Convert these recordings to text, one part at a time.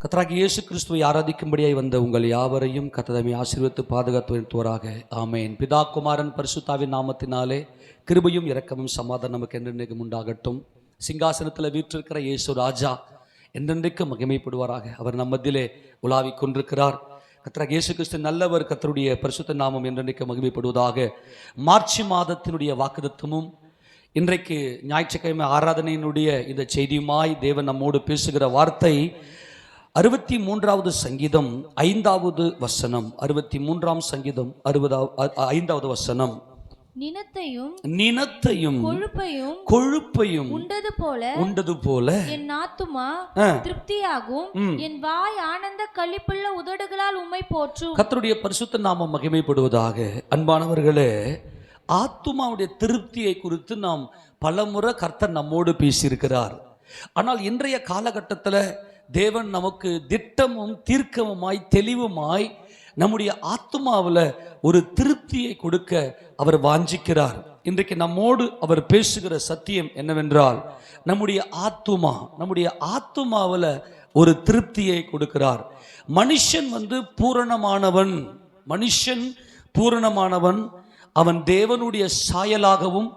கர்த்தராகிய இயேசு கிறிஸ்துவை ஆராதிக்கும்படியாய் வந்த உங்கள் யாவரையும் கர்த்தர் ஆசீர்வதித்து பாதுகாத்து வைத்துவராக. ஆமென். பிதா குமாரன் பரிசுத்தாவின் நாமத்தினாலே கிருபையும் இரக்கமும் சமாதானம் நமக்கு என்றென்றைக்கும் உண்டாகட்டும். சிங்காசனத்தில் வீற்றிருக்கிற இயேசு ராஜா என்றென்றைக்கும் மகிமைப்படுவாராக. அவர் நம்ம மத்தியிலே உலாவிக் கொண்டிருக்கிறார். கர்த்தராகிய இயேசு கிறிஸ்து நல்லவர். கர்த்தருடைய பரிசுத்த நாமம் என்றென்றைக்கும் மகிமைப்படுவதாக. மார்ச் மாதத்தினுடைய வாக்குத்தத்தமும் இன்றைக்கு ஞாயிற்றுக்கிழமை ஆராதனையினுடைய இந்த செய்தியுமாய் தேவன் நம்மோடு பேசுகிற வார்த்தை 63வது சங்கீதம் 5வது வசனம். 63ஆம் சங்கீதம் 5வது வசனம். நினத்தையும் கொழுப்பையும் உண்டது போல என் ஆத்துமா திருப்தியாகும், என் வாய் ஆனந்த களிப்புள்ள உதடுகளால் உம்மை போற்றும். கர்த்தருடைய பரிசுத்த நாமம் மகிமைப்படுவதாக. அன்பானவர்களே, ஆத்துமாவுடைய திருப்தியை குறித்து நாம் பலமுறை கர்த்தர் நம்மோடு பேசியிருக்கிறார். ஆனால் இன்றைய காலகட்டத்தில் தேவன் நமக்கு திட்டமும் தீர்க்கமுமாய் தெளிவுமாய் நம்முடைய ஆத்துமாவில் ஒரு திருப்தியை கொடுக்க அவர் வாஞ்சிக்கிறார். இன்றைக்கு நம்மோடு அவர் பேசுகிற சத்தியம் என்னவென்றால், நம்முடைய ஆத்துமாவில் ஒரு திருப்தியை கொடுக்கிறார். மனுஷன் பூரணமானவன். அவன் தேவனுடைய சாயலாகவும்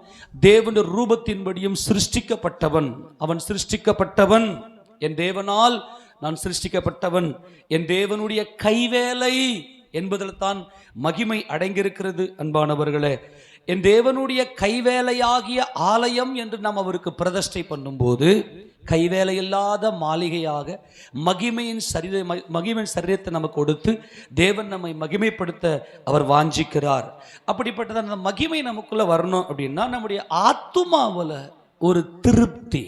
தேவனுடைய ரூபத்தின்படியும் சிருஷ்டிக்கப்பட்டவன். என் தேவனால் நான் சிருஷ்டிக்கப்பட்டவன். என் தேவனுடைய கைவேலை என்பதில் தான் மகிமை அடங்கியிருக்கிறது. அன்பானவர்களே, என் தேவனுடைய கைவேலையாகிய ஆலயம் என்று நாம் அவருக்கு பிரதிஷ்டை பண்ணும்போது, கைவேலை இல்லாத மாளிகையாக மகிமையின் சரீரத்தை நமக்கு கொடுத்து தேவன் நம்மை மகிமைப்படுத்த அவர் வாஞ்சிக்கிறார். அப்படிப்பட்டது அந்த மகிமை நமக்குள்ள வரணும் அப்படின்னா நம்முடைய ஆத்துமாவில் ஒரு திருப்தி.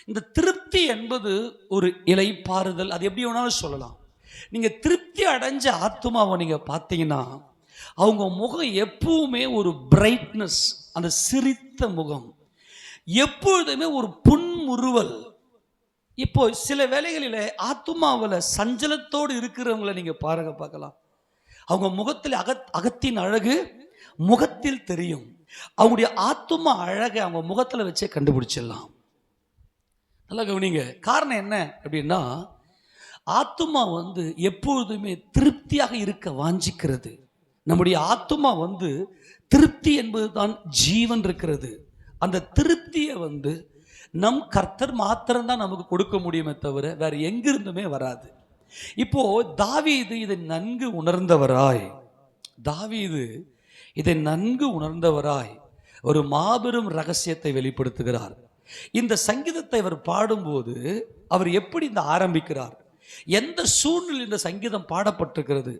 இந்த திருப்தி என்பது ஒரு இளைப்பாறுதல். அது எப்படி வேணாலும் சொல்லலாம். நீங்கள் திருப்தி அடைஞ்ச ஆத்துமாவை நீங்கள் பார்த்தீங்கன்னா அவங்க முகம் எப்பவுமே ஒரு பிரைட்னஸ், அந்த சிரித்த முகம், எப்பொழுதுமே ஒரு புன்முறுவல். இப்போ சில வேளைகளில் ஆத்துமாவில் சஞ்சலத்தோடு இருக்கிறவங்களை நீங்கள் பார்க்கலாம். அவங்க முகத்தில் அகத்தின் அழகு முகத்தில் தெரியும். அவங்களுடைய ஆத்துமா அழகை அவங்க முகத்தில் வச்சே கண்டுபிடிச்சிடலாம். நல்லா கவனிங்க. காரணம் என்ன அப்படின்னா, ஆத்துமா எப்பொழுதுமே திருப்தியாக இருக்க வாஞ்சிக்கிறது. நம்முடைய ஆத்துமா திருப்தி என்பது தான் ஜீவன் இருக்கிறது. அந்த திருப்தியை நம் கர்த்தர் மாத்திரம்தான் நமக்கு கொடுக்க முடியுமே தவிர வேற எங்கிருந்துமே வராது. இப்போ தாவீது இதை நன்கு உணர்ந்தவராய் ஒரு மாபெரும் ரகசியத்தை வெளிப்படுத்துகிறார். இந்த சங்கீதத்தை அவர் பாடும்போது அவர் எப்படி இந்த ஆரம்பிக்கிறார், எந்த சூழ்நிலையில் இந்த சங்கீதம் பாடப்பட்டிருக்கிறது?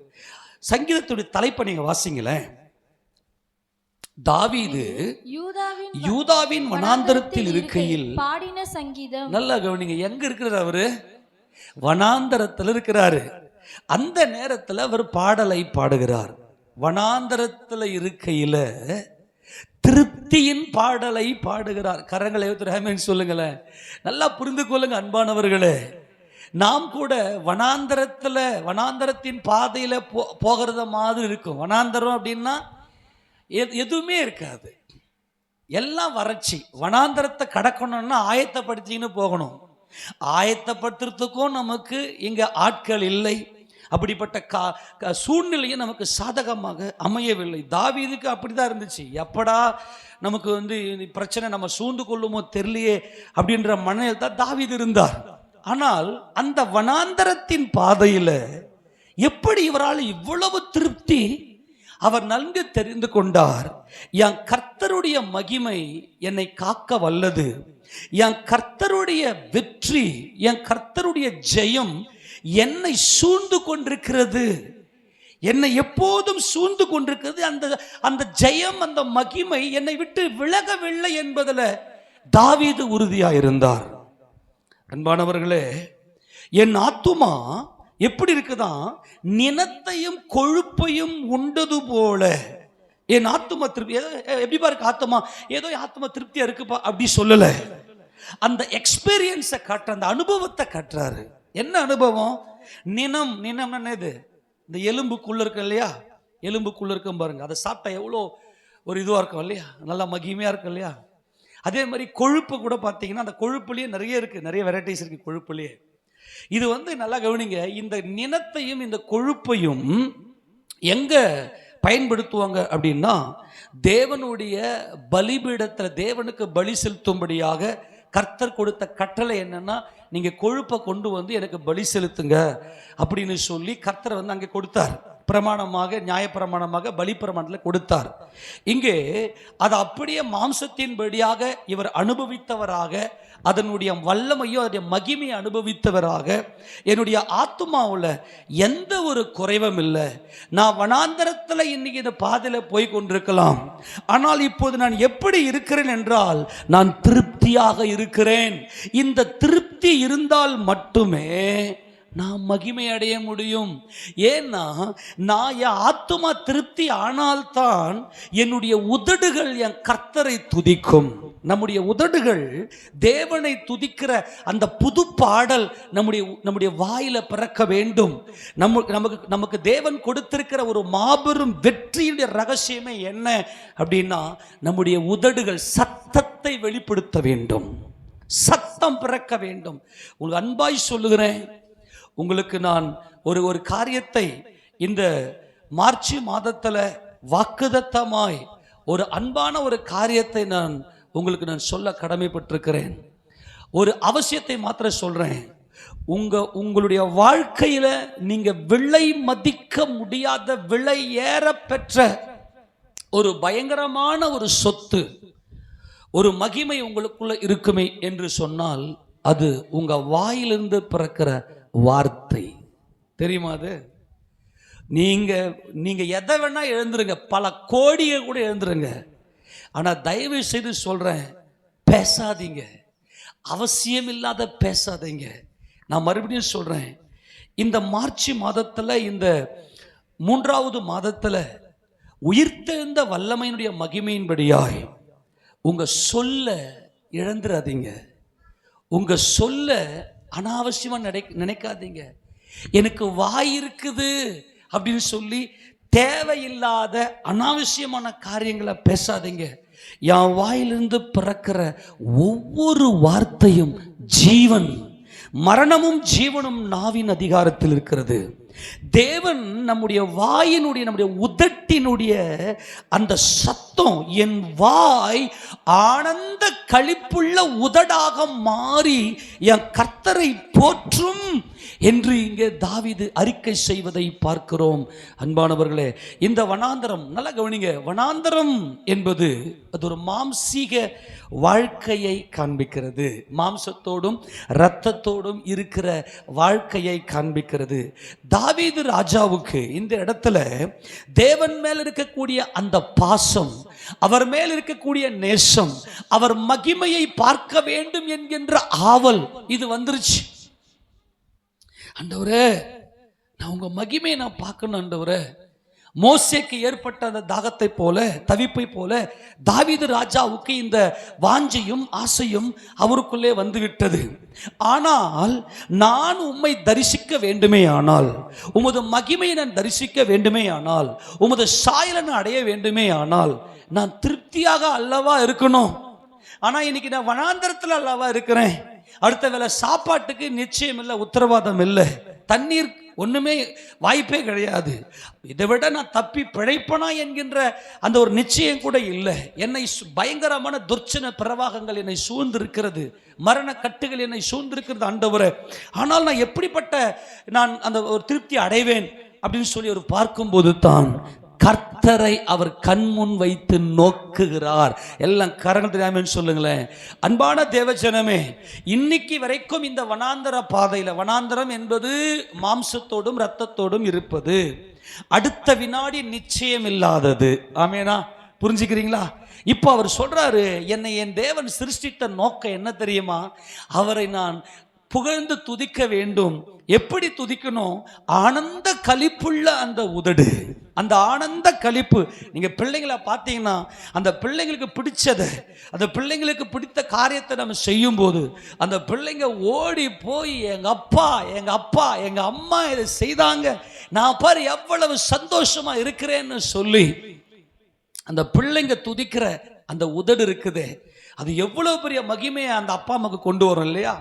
சங்கீதத்துடைய தலைப்பை நீங்க வாசிங்களேன். தாவீது யூதாவின் வனாந்தரத்தில் இருக்கையில் பாடின சங்கீதம். நல்லா கவனிங்க. எங்க இருக்கிறார் அவரு? வனாந்தரத்தில் இருக்கிறாரு. அந்த நேரத்தில் அவர் பாடலை பாடுகிறார். வனாந்தரத்தில் இருக்கையில திருப்தியின் பாடலை பாடுகிறார். கரங்களை சொல்லுங்களேன். நல்லா புரிந்து கொள்ளுங்க அன்பானவர்களே. நாம் கூட வனாந்தரத்தின் பாதையில போகிறத மாதிரி இருக்கும். வனாந்தரம் அப்படின்னா எதுவுமே இருக்காது, எல்லாம் வறட்சி. வனாந்தரத்தை கடக்கணும்னா ஆயத்தப்படுத்தின்னு போகணும். ஆயத்தப்படுத்துறதுக்கும் நமக்கு இங்க ஆட்கள் இல்லை. அப்படிப்பட்ட சூழ்நிலையை நமக்கு சாதகமாக அமையவில்லை. தாவீதுக்கு அப்படிதான் இருந்துச்சு. எப்படா நமக்கு பிரச்சனை நம்ம சூழ்ந்து கொள்ளுமோ தெரியலையே அப்படின்ற மனதில் தான் தாவீது இருந்தார். ஆனால் அந்த வனாந்தரத்தின் பாதையில் எப்படி இவரால் இவ்வளவு திருப்தி? அவர் நன்கு தெரிந்து கொண்டார். என் கர்த்தருடைய மகிமை என்னை காக்க வல்லது. என் கர்த்தருடைய வெற்றி, என் கர்த்தருடைய ஜெயம் என்னை சூழ்ந்து கொண்டிருக்கிறது. என்னை எப்போதும் சூழ்ந்து கொண்டிருக்கிறது. அந்த ஜெயம், அந்த மகிமை என்னை விட்டு விலகவில்லை என்பதில் தாவீது உறுதியாயிருந்தார். அன்பானவர்களே, என் ஆத்துமா எப்படி இருக்குதான், நினத்தையும் கொழுப்பையும் உண்டது போல என் ஆத்துமா திருப்தி. எப்படிப்பா இருக்கு ஆத்துமா? ஏதோ ஆத்துமா திருப்தியா இருக்குப்பா அப்படி சொல்லல. அந்த எக்ஸ்பீரியன்ஸை காட்டுற, அந்த அனுபவத்தை காட்டுறாரு. என்ன அனுபவம்? நினம் என்னது? இந்த எலும்புக்குள்ள இருக்கு இல்லையா? எலும்புக்குள்ள இருக்கும் பாருங்க. அதை சாப்பிட்டா எவ்வளோ ஒரு இதுவாக இருக்கும் இல்லையா? நல்லா மகிமையாக இருக்கும் இல்லையா? அதே மாதிரி கொழுப்பு கூட பார்த்தீங்கன்னா அந்த கொழுப்புலேயே நிறைய இருக்குது, நிறைய வெரைட்டிஸ் இருக்குது கொழுப்புலேயே. இது நல்லா கவனிங்க. இந்த நினத்தையும் இந்த கொழுப்பையும் எங்க பயன்படுத்துவாங்க அப்படின்னா, தேவனுடைய பலிபீடத்தில் தேவனுக்கு பலி செலுத்தும்படியாக கர்த்தர் கொடுத்த கட்டளை என்னன்னா, நீங்க கொழுப்பை கொண்டு வந்து எனக்கு பலி செலுத்துங்க அப்படின்னு சொல்லி கர்த்தர் அங்கே கொடுத்தார். பிரமாணமாக, நியாயப்பிரமாணமாக, பலி பிரமாணத்தில் கொடுத்தார். இங்கே அது அப்படியே மாம்சத்தின்படியாக இவர் அனுபவித்தவராக, அதனுடைய வல்லமையோ அதனுடைய மகிமையை அனுபவித்தவராக, என்னுடைய ஆத்துமாவில் எந்த ஒரு குறைவும் இல்லை. நான் வனாந்தரத்தில் இன்னைக்கு இந்த பாதையில் போய் கொண்டிருக்கலாம், ஆனால் இப்போது நான் எப்படி இருக்கிறேன் என்றால் நான் திருப்தியாக இருக்கிறேன். இந்த திருப்தி இருந்தால் மட்டுமே நான் மகிமை அடைய முடியும். ஏன்னா நான் என் ஆத்துமா திருப்தி ஆனால்தான் என்னுடைய உதடுகள் என் கர்த்தரை துதிக்கும். நம்முடைய உதடுகள் தேவனை துதிக்கிற அந்த புது பாடல் நம்முடைய வாயில பிறக்க வேண்டும். நமக்கு தேவன் கொடுத்திருக்கிற ஒரு மாபெரும் வெற்றியுடைய ரகசியமே என்ன அப்படின்னா, நம்முடைய உதடுகள் சத்தத்தை வெளிப்படுத்த வேண்டும், சத்தம் பிறக்க வேண்டும். உங்களுக்கு அன்பாய் சொல்லுகிறேன், உங்களுக்கு நான் ஒரு காரியத்தை இந்த மார்ச் மாதத்தில் வாக்குதத்தமாய் ஒரு அன்பான ஒரு காரியத்தை உங்களுக்கு நான் சொல்ல கடமைப்பட்டிருக்கிறேன். ஒரு அவசியத்தை மாத்திரம் சொல்றேன். உங்களுடைய வாழ்க்கையில நீங்க விலை மதிக்க முடியாத, விலை ஏற பெற்ற ஒரு பயங்கரமான ஒரு சொத்து, ஒரு மகிமை உங்களுக்குள்ள இருக்குமே என்று சொன்னால், அது உங்க வாயிலிருந்து பிறக்கிற வார்த்தை. தெரியுமா? அது நீங்க எதை வேணா எழுந்துருங்க, பல கோடியை கூட எழுந்துருங்க, ஆனா தயவு செய்து சொல்றேன், பேசாதீங்க, அவசியம் இல்லாத பேசாதீங்க. நான் மறுபடியும் சொல்றேன், இந்த மார்ச் மாதத்துல, இந்த 3வது மாதத்துல உயிர்த்தெழுந்த வல்லமையினுடைய மகிமையின்படியாய் உங்க சொல்ல இழந்துடாதீங்க. உங்க சொல்ல அனாவசியமா நினைக்காதீங்க. எனக்கு வாய் இருக்குது அப்படின்னு சொல்லி தேவையில்லாத அனாவசியமான காரியங்களை பேசாதீங்க. என் வாயிலிருந்து பிறக்கிற ஒவ்வொரு வார்த்தையும் ஜீவன். மரணமும் ஜீவனும் நாவின் அதிகாரத்தில் இருக்கிறது. தேவன் நம்முடைய வாயினுடைய, நம்முடைய உதட்டினுடைய அந்த சத்தம், என் வாய் ஆனந்த களிப்புள்ள உதடாக மாறி என் கர்த்தரை போற்றும் என்று இங்கே தாவீது அறிக்கை செய்வதை பார்க்கிறோம். அன்பானவர்களே, இந்த வனாந்தரம் நல்லா கவனிங்க. வனாந்தரம் என்பது அது ஒரு மாம்சீக வாழ்க்கையை காண்பிக்கிறது. மாம்சத்தோடும் இரத்தத்தோடும் இருக்கிற வாழ்க்கையை காண்பிக்கிறது. தாவீது ராஜாவுக்கு இந்த இடத்துல தேவன் மேல் இருக்கக்கூடிய அந்த பாசம், அவர் மேல் இருக்கக்கூடிய நேசம், அவர் மகிமையை பார்க்க வேண்டும் என்கின்ற ஆவல் இது வந்துருச்சு. ஆண்டவரே, நான் உங்க மகிமையை நான் பார்க்கணும் ஆண்டவரே. மோசேக்கு ஏற்பட்ட அந்த தாகத்தை போல, தவிப்பை போல தாவீது ராஜாவுக்கு இந்த வாஞ்சையும் ஆசையும் அவருக்குள்ளே வந்துவிட்டது. ஆனால் நான் உம்மை தரிசிக்க வேண்டுமே ஆனால், உமது மகிமையை நான் தரிசிக்க வேண்டுமே ஆனால், உமது சாயலை நான் அடைய வேண்டுமே ஆனால், நான் திருப்தியாக அல்லவா இருக்கணும். ஆனா இன்னைக்கு நான் வனாந்தரத்தில் அல்லவா இருக்கிறேன். அடுத்த வேளை சாப்பாட்டுக்கு நிச்சயம் இல்லை, உத்தரவாதம் இல்லை, தண்ணீர் ஒண்ணுமே வாய்ப்பே கிடையாது. இதை விட நான் தப்பி பிழைப்பனா என்கின்ற அந்த ஒரு நிச்சயம் கூட இல்லை. என்னை பயங்கரமான துர்ச்சன பிரவாகங்கள் என்னை சூழ்ந்திருக்கிறது, மரண கட்டுகள் என்னை சூழ்ந்திருக்கிறது ஆண்டவரே. ஆனால் நான் எப்படிப்பட்ட நான் அந்த ஒரு திருப்தி அடைவேன் அப்படின்னு சொல்லி அவர் பார்க்கும்போது தான் கர்த்தரை அவர் கண்முன் வைத்து நோக்குகிறார். எல்லாம் கரங்கள் தெரியாமன்னு சொல்லுங்களேன். அன்பான தேவஜனமே, இன்னைக்கு வரைக்கும் இந்த வனாந்தர பாதையில், வனாந்தரம் என்பது மாம்சத்தோடும் இரத்தத்தோடும் இருப்பது, அடுத்த வினாடி நிச்சயம் இல்லாதது. ஆமேனா? புரிஞ்சுக்கிறீங்களா? இப்போ அவர் சொல்றாரு, என்னை என் தேவன் சிருஷ்டித்த நோக்கம் என்ன தெரியுமா? அவரை நான் புகழ்ந்து துதிக்க வேண்டும். எப்படி துதிக்கணும்? ஆனந்த களிப்புள்ள அந்த உதடு, அந்த ஆனந்த களிப்பு. நீங்க பிள்ளைங்களை பார்த்தீங்கன்னா, அந்த பிள்ளைங்களுக்கு பிடிச்சதை, அந்த பிள்ளைங்களுக்கு பிடித்த காரியத்தை நம்ம செய்யும் போது அந்த பிள்ளைங்க ஓடி போய் எங்க அப்பா, எங்க அப்பா, எங்க அம்மா இதை செய்தாங்க, நான் பாரு எவ்வளவு சந்தோஷமா இருக்கிறேன்னு சொல்லி அந்த பிள்ளைங்க துதிக்கிற அந்த உதடு இருக்குதே, அது எவ்வளவு பெரிய மகிமையை அந்த அப்பா அம்மாக்கு கொண்டு வரும் இல்லையா?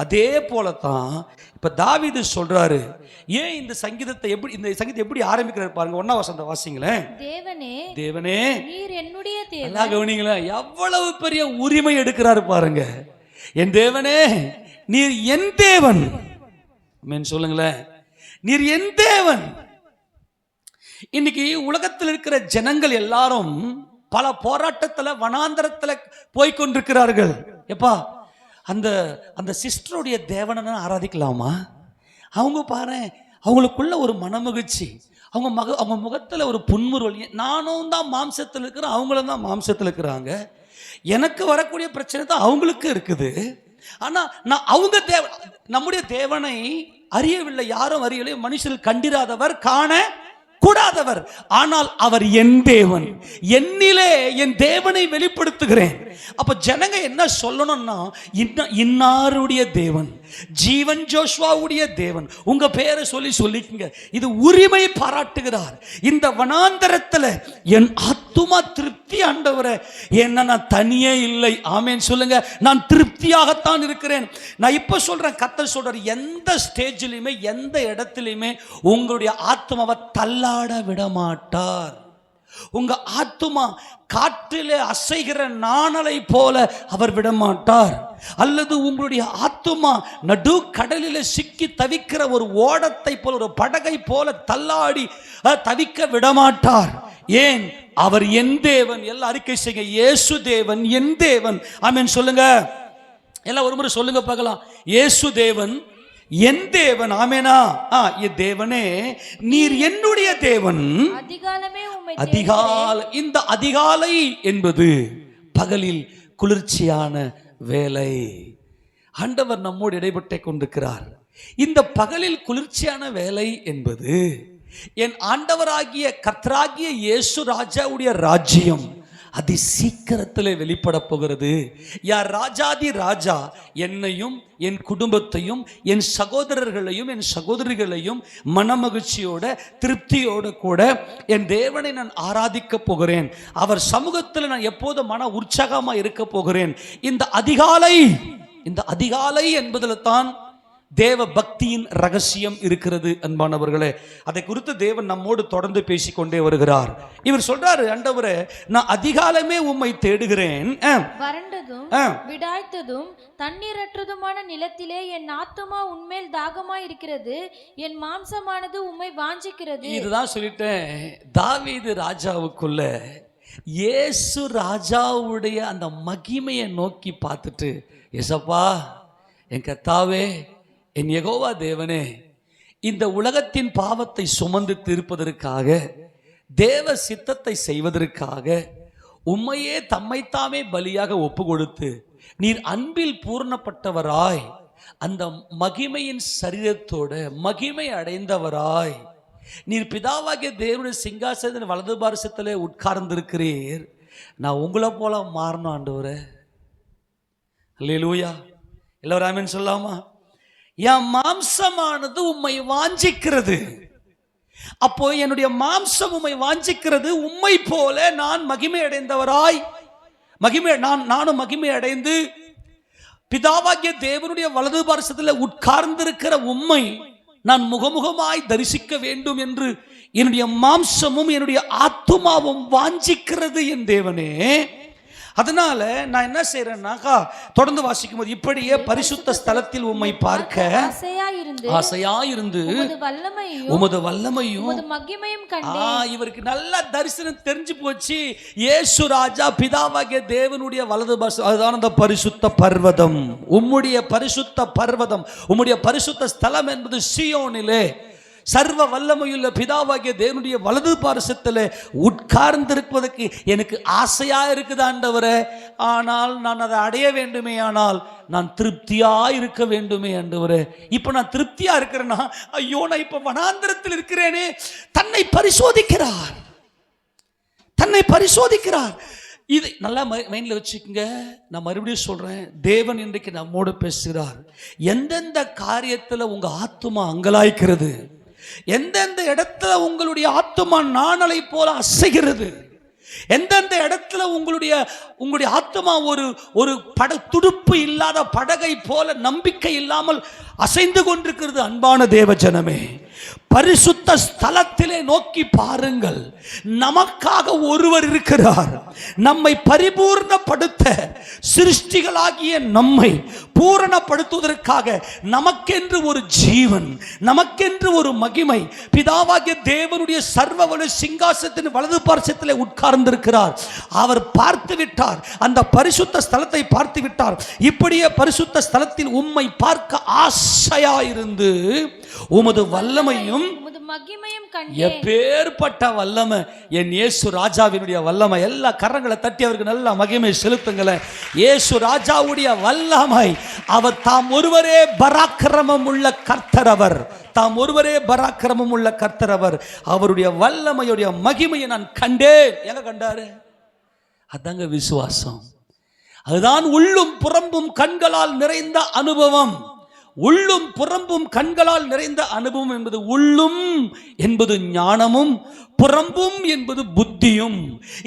அதே போலத்தான் இப்ப தாவீது சொல்றாரு. ஏன் இந்த சங்கீதத்தை எப்படி ஆரம்பிக்கிறாரு பாருங்க. 1ஆம் வசனத்தை வாசிங்களேன். தேவனே நீர் என்னுடைய தேவன். நல்லா கவனிங்களேன், எவ்வளவு பெரிய உரிமை எடுக்கிறாரு பாருங்க. என் தேவனே நீர் என் தேவன். ஆமென் சொல்லுங்களேன். நீர் என் தேவன். இன்னைக்கு உலகத்தில் இருக்கிற ஜனங்கள் எல்லாரும் பல போராட்டத்துல வனாந்தரத்துல போய்கொண்டிருக்கிறார்கள். எப்பா அந்த அந்த சிஸ்டருடைய தேவனை ஆராதிக்கலாமா? அவங்க பாரு, அவங்களுக்குள்ள ஒரு மனமகிழ்ச்சி, அவங்க முகத்துல ஒரு புன்முறுவல். நானும் தான் மாம்சத்தில் இருக்கிறேன், அவங்களும் தான் மாம்சத்தில் இருக்கிறாங்க. எனக்கு வரக்கூடிய பிரச்சனை தான் அவங்களுக்கு இருக்குது. ஆனா நான் அவங்க நம்முடைய தேவனை அறியவில்லை, யாரும் அறியவில்லை, மனுஷர்கள் கண்டிராதவர், காண கூடாதவர். ஆனால் அவர் என் தேவன், என்னிலே என் தேவனை வெளிப்படுத்துகிறேன். அப்ப ஜனங்க என்ன சொல்லணும்னா, இன்னாருடைய தேவன், ஜீவன் ஜோஷ்வாவுடைய தேவன், உங்க பேரை சொல்லிக்குங்க. இது உரிமை பாராட்டுகிறார். இந்த வனாந்தரத்துல என் ஆத்துமா திருப்தி ஆண்டவரே, என்ன நான் தனியே இல்லை. ஆமேன் சொல்லுங்க. நான் திருப்தியாகத்தான் இருக்கிறேன். நான் இப்ப சொல்றேன், கர்த்தர் சொல்றார், எந்த ஸ்டேஜிலுமே எந்த இடத்திலுமே உங்களுடைய ஆத்துமாவை தள்ளாட விட மாட்டார். உங்க ஆத்துமா காற்றிலே அசைகிற நாணலை போல அவர் விடமாட்டார். அல்லது உங்களுடைய ஆத்துமா நடு கடலிலே சிக்கி தவிக்கிற ஒரு ஓடத்தை போல, ஒரு படகை போல தள்ளாடி தவிக்க விடமாட்டார். ஏன்? அவர் என் தேவன். எல்லாம் அறிக்கை செய்யுங்க, இயேசு தேவன் என் தேவன். ஆமென் சொல்லுங்க. எல்லாம் ஒரு முறை சொல்லுங்க பார்க்கலாம். இயேசு தேவன் என் தேவன். ஆமெனா? தேவனே நீர் என்னுடைய தேவன். இந்த அதிகாலை என்பது பகலில் குளிர்ச்சியான வேலை. ஆண்டவர் நம்மோடு இடைப்பட்டு கொண்டிருக்கிறார். இந்த பகலில் குளிர்ச்சியான வேலை என்பது என் ஆண்டவராகிய கர்த்தராகிய இயேசு ராஜாவுடைய ராஜ்யம் அதி சீக்கிரத்தில் வெளிப்பட போகிறது. யார் ராஜாதி ராஜா என்னையும் என் குடும்பத்தையும் என் சகோதரர்களையும் என் சகோதரிகளையும் மனமகிழ்ச்சியோட திருப்தியோடு கூட என் தேவனை நான் ஆராதிக்க போகிறேன். அவர் சமூகத்தில் நான் எப்போதும் மன உற்சாகமாக இருக்க போகிறேன். இந்த அதிகாலை என்பதில் தான் தேவ பக்தியின் ரகசியம் இருக்கிறது. அன்பானவர்களே, அதை குறித்து தேவன் நம்மோடு தொடர்ந்து பேசிக்கொண்டே வருகிறார். இவர் சொல்றாரு, ஆண்டவரே நான் அதிகாலமே உம்மை தேடுகிறேன். வறண்டதும் விடாய்த்ததும் தண்ணீரற்றதுமான நிலத்திலே என் ஆத்துமா உன்மேல் தாகமாய் இருக்கிறது, என் மாம்சமானது உம்மை வாஞ்சிக்கிறது. இதுதான் சொல்லிட்டேன். தாவீது ராஜாவுக்குள்ள இயேசு ராஜாவுடைய அந்த மகிமையை நோக்கி பார்த்துட்டு, ஏசப்பா என் கர்த்தாவே என் யெகோவா தேவனே, இந்த உலகத்தின் பாவத்தை சுமந்து தீர்ப்பதற்காக, தேவ சித்தத்தை செய்வதற்காக உம்மையே தம்மைத்தாமே பலியாக ஒப்பு கொடுத்து நீர் அன்பில் பூர்ணப்பட்டவராய், அந்த மகிமையின் சரீரத்தோட மகிமை அடைந்தவராய் நீர் பிதாவாகிய தேவனுடைய சிங்காசனத்தின் வலது பாரசத்திலே உட்கார்ந்திருக்கிறீர். நான் உங்களை போல மாறணும் ஆண்டவரே. அல்லேலூயா. எல்லாரும் ஆமென் சொல்லாமா? என் மாம்சமானது உம்மை வாஞ்சிக்கிறது. அப்போ என்னுடைய மாம்சம் உம்மை வாஞ்சிக்கிறது. உம்மை போல நான் மகிமை அடைந்தவராய், நானும் மகிமை அடைந்து பிதாவாகிய தேவனுடைய வலது பாரசத்தில் உட்கார்ந்திருக்கிற உம்மை நான் முகமுகமாய் தரிசிக்க வேண்டும் என்று என்னுடைய மாம்சமும் என்னுடைய ஆத்துமாவும் வாஞ்சிக்கிறது என் தேவனே. அதனால நான் என்ன செய்யறேன்னாக்கா, தொடர்ந்து வாசிக்கும் போது, இப்படியே பரிசுத்த ஸ்தலத்தில் உம்மை பார்க்க ஆசையாயிருந்து உமது வல்லமையும் மகிமையும் கண்டேன். இவருக்கு நல்ல தரிசனம் தெரிஞ்சு போச்சு. இயேசு ராஜா பிதாவாகிய தேவனுடைய வலது பாரசம், அதுதான் அந்த பரிசுத்த பர்வதம். உம்முடைய பரிசுத்த பர்வதம், உம்முடைய பரிசுத்த ஸ்தலம் என்பது சீயோனிலே சர்வ வல்லமையுள்ள பிதாவாகிய தேவனுடைய வலது பாரசத்தில் உட்கார்ந்திருப்பதற்கு எனக்கு ஆசையா இருக்குது ஆண்டவரே. ஆனால் நான் அதை அடைய வேண்டுமே, ஆனால் நான் திருப்தியா இருக்க வேண்டுமே ஆண்டவரே. இப்ப நான் திருப்தியா இருக்கிறேன்னா, ஐயோ நான் இப்ப வனாந்திரத்தில் இருக்கிறேனே. தன்னை பரிசோதிக்கிறார். இது நல்லா மைண்ட்ல வச்சுக்கோங்க. நான் மறுபடியும் சொல்றேன், தேவன் இன்றைக்கு நம்மோடு பேசுகிறார். எந்தெந்த காரியத்துல உங்க ஆத்துமா அங்கலாய்க்கிறது, எந்தெந்த இடத்துல உங்களுடைய ஆத்துமா நாணலை போல அசைகிறது, எந்தெந்த இடத்துல உங்களுடைய ஆத்மா ஒரு துடுப்பு இல்லாத படகை போல நம்பிக்கை இல்லாமல் அசைந்து கொண்டிருக்கிறது, அன்பான தேவ ஜனமே, பரிசுத்த ஸ்தலத்திலே நோக்கி பாருங்கள். நமக்காக ஒருவர் இருக்கிறார். நம்மை பரிபூர்ணப்படுத்த, சிருஷ்டிகளாகிய நம்மை பூரணப்படுத்துவதற்காக நமக்கென்று ஒரு ஜீவன், நமக்கென்று ஒரு மகிமை, பிதாவாகிய தேவனுடைய சர்வவல்ல சிங்காசனத்தின் வலது பார்சத்திலே உட்கார்ந்திருக்கிறார். அவர் பார்த்து விட்டார், அந்த பரிசுத்த ஸ்தலத்தை பார்த்து விட்டார். இப்படியே பரிசுத்த ஸ்தலத்தில் உம்மை பார்க்க ஆசையாயிருந்து உமது வல்லமையும் மகிமையும் கண்டேன். எப்பேற்பட்ட வல்லமை என் இயேசு ராஜாவினுடைய வல்லமை. எல்லா கரங்களை தட்டி அவருக்கு நல்ல மகிமை செலுத்துங்களேன். இயேசு ராஜாவுடைய வல்லமை. அவர் தாம் ஒருவரே பராக்கிரமம் உள்ள கர்த்தர். அவர் தாம் ஒருவரே பராக்கிரமம் உள்ள கர்த்தர். அவர் அவருடைய வல்லமையுடைய மகிமையை நான் கண்டேன். எங்க கண்டாரு? அதாங்க விசுவாசம். அதுதான் உள்ளும் புறம்பும் கண்களால் நிறைந்த அனுபவம். உள்ளும் புறம்பும் கண்களால் நிறைந்த அனுபவம் என்பது, உள்ளும் என்பது ஞானமும், புறம்பும் என்பது புத்தியும்.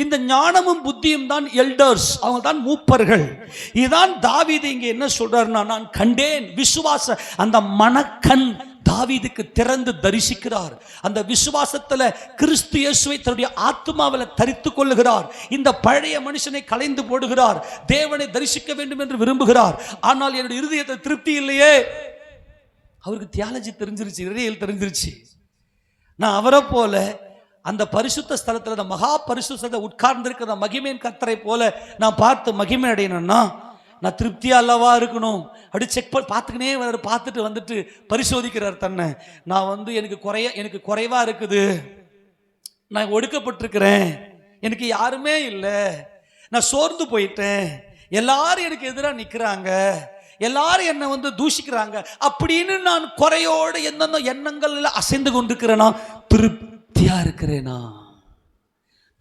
இந்த ஞானமும் புத்தியும் தான் எல்டர்ஸ், அவங்க தான் மூப்பர்கள். இதுதான் தாவீது இங்கே என்ன சொல்றாருன்னா, நான் கண்டேன். விசுவாச அந்த மனக்கண் தாவீதுக்கு திறந்து தரிசிக்கிறார். அந்த விசுவாசத்துல கிறிஸ்து இயேசுவை தன்னுடைய ஆத்மாவில் தரித்து கொள்ளுகிறார். இந்த பழைய மனுஷனை களைந்து போடுகிறார். தேவனை தரிசிக்க வேண்டும் என்று விரும்புகிறார். ஆனால் என்னுடைய இருதயத்தை திருப்தி இல்லையே. அவருக்கு தியாலஜி தெரிஞ்சிருச்சு, இறையியல் தெரிஞ்சிருச்சு. நான் அவரை போல அந்த பரிசுத்த ஸ்தலத்தில், அந்த மகா பரிசுத்த உட்கார்ந்திருக்கிற மகிமையின் கர்த்தரை போல நான் பார்த்து மகிமை அடையணும்னா நான் திருப்தியா அல்லவா இருக்கணும். அப்படி செக் பார்த்துக்கினே பார்த்துட்டு வந்துட்டு பரிசோதிக்கிறார் தன்னை. நான் எனக்கு குறைவா இருக்குது, நான் ஒடுக்கப்பட்டிருக்கிறேன், எனக்கு யாருமே இல்லை, நான் சோர்ந்து போயிட்டேன், எல்லாரும் எனக்கு எதிராக நிற்கிறாங்க, எல்லாரும் என்னை தூஷிக்கிறாங்க அப்படின்னு நான் குறையோடு எந்தெந்த எண்ணங்கள் அசைந்து கொண்டிருக்கிறேனா? திருப்தியா இருக்கிறேனா?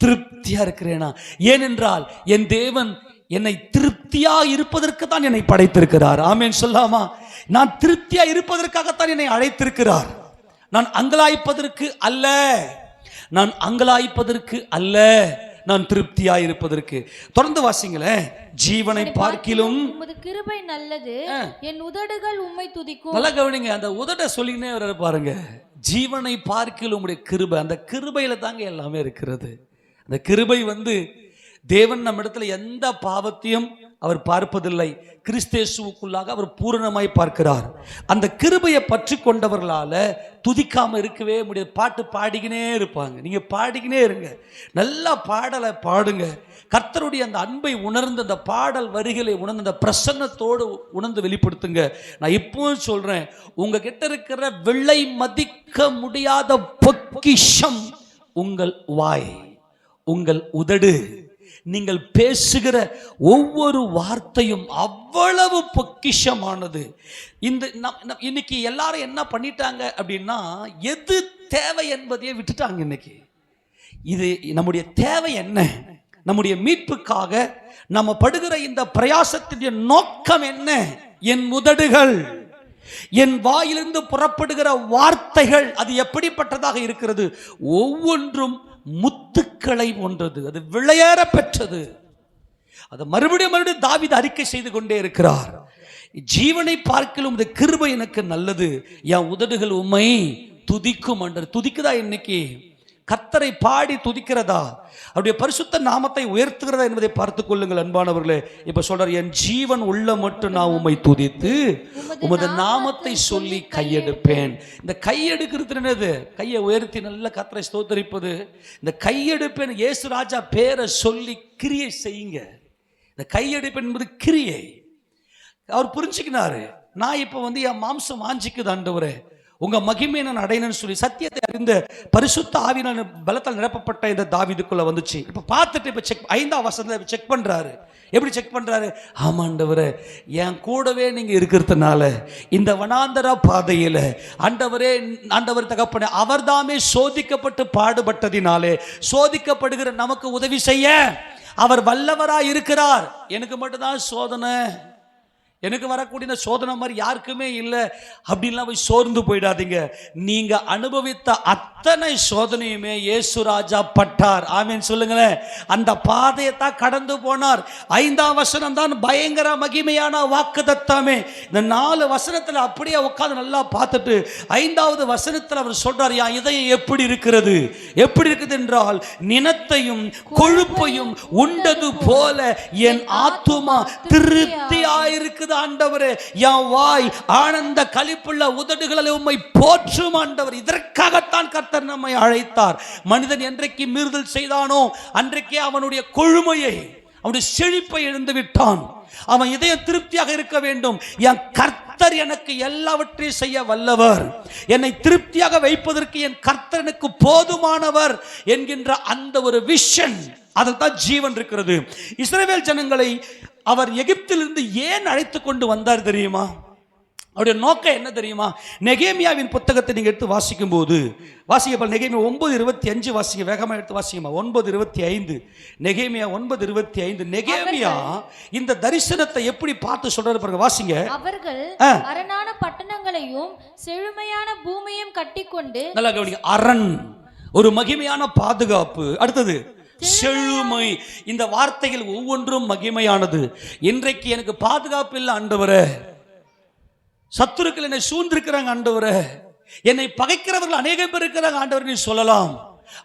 திருப்தியா இருக்கிறேனா? ஏனென்றால் என் தேவன் என்னை திருப்தியா இருப்பதற்கு தான் என்னை படைத்திருக்கிறார். ஆமென் சொல்லாமா? நான் திருப்தியா இருப்பதற்காகத்தான் என்னை அழைத்திருக்கிறார். நான் அங்கலாய்ப்பதற்கு அல்ல, நான் அங்கலாய்ப்பதற்கு அல்ல, நான் திருப்தியா இருப்பதற்கு. தொடர்ந்து வாசிங்களேன். ஜீவனை பார்க்கிலும் உமது கிருபை நல்லது, என் உதடுகள் உம்மை துதிக்கும். நல்லா கவனிங்க, அந்த உதட சொல்லினே வர பாருங்க. ஜீவனை பார்க்கிலும் உம்முடைய கிருபை. அந்த கிருபையில தாங்க எல்லாமே இருக்கிறது. அந்த கிருபை தேவன் நம்ம இடத்துல எந்த பாவத்தையும் அவர் பார்ப்பதில்லை. கிறிஸ்தேசுவுக்குள்ளாக அவர் பூரணமாய் பார்க்கிறார். அந்த கிருபையை பற்றி கொண்டவர்களால துதிக்காம இருக்கவே முடியாது. பாட்டு பாடிக்கினே இருப்பாங்க. நீங்க பாடிக்கினே இருங்க, நல்லா பாடலை பாடுங்க. கர்த்தருடைய அந்த அன்பை உணர்ந்து, அந்த பாடல் வரிகளை உணர்ந்து, அந்த பிரசன்னத்தோடு உணர்ந்து வெளிப்படுத்துங்க. நான் இப்பவும் சொல்றேன், உங்ககிட்ட இருக்கிற வெள்ளை மதிக்க முடியாத பொக்கிஷம் உங்கள் வாய், உங்கள் உதடு. நீங்கள் பேசுகிற ஒவ்வொரு வார்த்தையும் அவ்வளவு பொக்கிஷமானது. இன்னைக்கு எல்லாரும் என்ன பண்ணிட்டாங்க அப்படின்னா, எது தேவை என்பதையே விட்டுட்டாங்க. இன்னைக்கு இது நம்முடைய தேவை என்ன? நம்முடைய மீட்புக்காக நம்ம படுகிற இந்த பிரயாசத்தின் நோக்கம் என்ன? என் உதடுகள், என் வாயிலிருந்து புறப்படுகிற வார்த்தைகள் அது எப்படிப்பட்டதாக இருக்கிறது? ஒவ்வொன்றும் முத்துக்களை போன்றது, அது விளையாற பெற்றது. அது மறுபடியும் தாவீது அறிக்கை செய்து கொண்டே இருக்கிறார். ஜீவனை பார்க்கலும் இந்த கிருபை எனக்கு நல்லது, என் உதடுகள் உம்மை துதிக்கும் என்று. துதிக்குதா? இன்னைக்கு கர்த்தரை பாடி துதிக்கிறதா? அவருடைய பரிசுத்த நாமத்தை உயர்த்துகிறதா என்பதை பார்த்துக் கொள்ளுங்கள் அன்பானவர்களே. இப்ப சொல்றார், என் ஜீவன் உள்ள மட்டும் நான் உம்மை துதித்து உமது நாமத்தை சொல்லி கையெடுப்பேன். இந்த கையெடுக்கிறது என்னது? கையை உயர்த்தி நல்ல கர்த்தரை ஸ்தோத்தரிப்பது. இந்த கையெடுப்பேன், இயேசு ராஜா பேரை சொல்லி கிரியை செய்யுங்க. இந்த கையெடுப்பேன் என்பது கிரியை. அவர் புரிஞ்சுக்கினாரு, நான் இப்ப என் மாம்சம் வாஞ்சிக்குது ஆண்டவரே, உங்க மகிமை நான் அடையணும்னு சொல்லி சத்தியத்தை அறிந்த பரிசுத்த ஆவியான பலத்தால் நிரப்பப்பட்ட இந்த தாவீதுக்குள்ள வந்துச்சு. இப்ப பார்த்துட்டு இப்ப 5ஆம் வசனத்துல செக் பண்றாரு. எப்படி செக் பண்றாரு? ஆமாண்டவரே, என் கூடவே நீங்க இருக்கிறதுனால இந்த வனாந்தர பாதையில ஆண்டவர் தகப்பனே, அவர்தாமே சோதிக்கப்பட்டு பாடுபட்டதினாலே சோதிக்கப்படுகிற நமக்கு உதவி செய்ய அவர் வல்லவராய் இருக்கிறார். எனக்கு மட்டும்தான் சோதனை, எனக்கு வரக்கூடிய இந்த சோதனை மாதிரி யாருக்குமே இல்லை அப்படின்லாம் போய் சோர்ந்து போயிடாதீங்க. நீங்க அனுபவித்த அத்தனை சோதனையுமே இயேசு ராஜா பட்டார். ஆமீன் சொல்லுங்களேன். அந்த பாதையை தான் கடந்து போனார். 5ஆம் வசனம் தான் பயங்கர மகிமையான வாக்குத்தத்தமே. இந்த 4 வசனத்தில் அப்படியே உட்கார்ந்து நல்லா பார்த்துட்டு 5வது வசனத்தில் அவர் சொல்றார், என் இதயம் எப்படி இருக்கிறது, எப்படி இருக்குது என்றால் நினத்தையும் கொழுப்பையும் உண்டது போல என் ஆத்துமா திருப்தியாயிருக்கு ஆண்டவரே. என் வாய் ஆனந்த களிப்புள்ள உதடுகளை உம்மை போற்றும் ஆண்டவர். இதற்காகத்தான் கர்த்தர் நம்மை அழைத்தார். மனிதன் என்றைக்கு மீறுதல் செய்தானோ அன்றைக்கே அவனுடைய கொழுமையை, அவனுடைய செழிப்பை இழந்து விட்டான். அவன் இதயம் திருப்தியாக இருக்க வேண்டும். என் கர்த்தர் எனக்கு எல்லாவற்றையும் செய்ய வல்லவர், என்னை திருப்தியாக வைப்பதற்கு என் கர்த்தர் எனக்கு போதுமானவர் என்கின்ற அந்த ஒரு விஷன், அதில் தான் ஜீவன் இருக்கிறது. இஸ்ரவேல் ஜனங்களை அவர் எகிப்திலிருந்து ஏன் அழைத்து கொண்டு வந்தார் தெரியுமா? அவருடைய நோக்கம் என்ன தெரியுமா? நெகேமியாவின் புத்தகத்தை நீங்க எடுத்து வாசிக்கும் போது வாசிக்க, நெகேமியா 9:25 வாசிக்க, வேகமாக எடுத்து வாசிக்கமா. 9:25, நெகேமியா 9:25. நெகேமியா இந்த தரிசனத்தை எப்படி பார்த்து சொல்றாரு பாருங்க, வாசிங்க. அவர்கள் அரணான பட்டணங்களையும் செழுமையான பூமியையும் கட்டிக்கொண்டு, நல்லா கவனிங்க, அரண் ஒரு மகிமையான பாதுகாப்பு, அடுத்தது செழுமை. இந்த வார்த்தைகள் ஒவ்வொன்றும் மகிமையானது. இன்றைக்கு எனக்கு பாதுகாப்பு இல்லை ஆண்டவரே, சத்துருக்கள் என்னை சூழ்ந்திருக்கிறாங்க ஆண்டவரே, என்னை பகைக்கிறவர்கள் அநேகம் பேர் இருக்கிறாங்க ஆண்டவர் நீ சொல்லலாம்.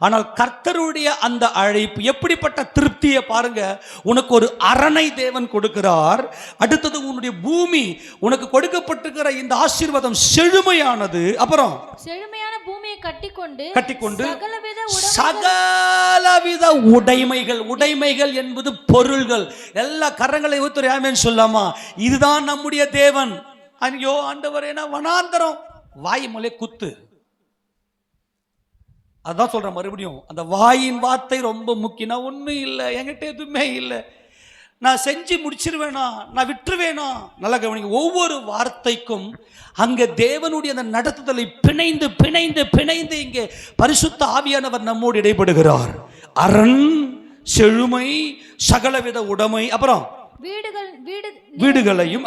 ஆனால் கர்த்தருடைய அந்த அழைப்பு எப்படிப்பட்ட திருப்தியை பாருங்க. உனக்கு ஒரு அரணை தேவன் கொடுக்கிறார். அடுத்தது உன்னுடைய பூமி, உனக்கு கொடுக்கப்பட்டிருக்கிற இந்த ஆசீர்வாதம் செழுமையானது. அப்புறம் செழுமையான பூமியை கட்டிக்கொண்டு சகலவித உடைமைகள். உடைமைகள் என்பது பொருள்கள். எல்லா கரங்களை ஊத்துற ஆமென் சொல்லாமா? இதுதான் நம்முடைய தேவன். ஐயோ ஆண்டவரே, நான் வனாந்தரம், வாய் மொழி குத்து. அதான் சொல்றேன் மறுபடியும், அந்த வாயின் வார்த்தை ரொம்ப முக்கியம். நான் ஒன்றும் இல்லை, என்கிட்ட எதுவுமே இல்லை, நான் செஞ்சு முடிச்சிருவேனா, நான் விட்டுருவேனா. நல்லா கவனிங்க, ஒவ்வொரு வார்த்தைக்கும் அங்கே தேவனுடைய அந்த நடத்துதலை பிணைந்து பிணைந்து பிணைந்து இங்கே பரிசுத்த ஆவியானவர் நம்மோடு இடைப்படுகிறார். அரண், செழுமை, சகலவித உடைமை, அப்புறம் வீடுகளையும்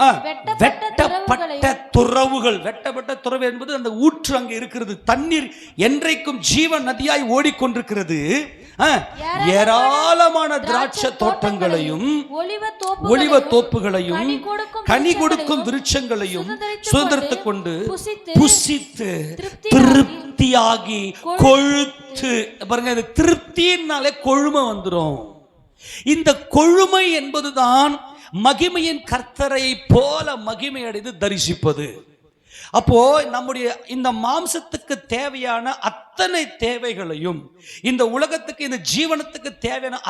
வெட்டப்பட்ட துறவுகள். வெட்டப்பட்ட துறவு என்பது அந்த ஊற்று அங்கே இருக்கிறது. தண்ணீர் என்றைக்கும் ஜீவன் நதியாய் ஓடிக்கொண்டிருக்கிறது. ஏராளமான திராட்சை தோட்டங்களையும் ஒலிவ தோப்புகளையும் கனி கொடுக்கும் விருட்சங்களையும் சுதந்திரத்துக் கொண்டு புசித்து திருப்தியாகி கொழுத்து. பாருங்க, இது திருப்தினாலே கொழுமை வந்துடும். இந்த கொழுமை என்பதுதான் மகிமையின் கர்த்தரை போல மகிமை அடைந்து தரிசிப்பது. அப்போ நம்முடைய இந்த மாம்சத்துக்கு தேவையான அத்தனை தேவைகளையும், இந்த உலகத்துக்கு, இந்த ஜீவனத்துக்கு தேவையான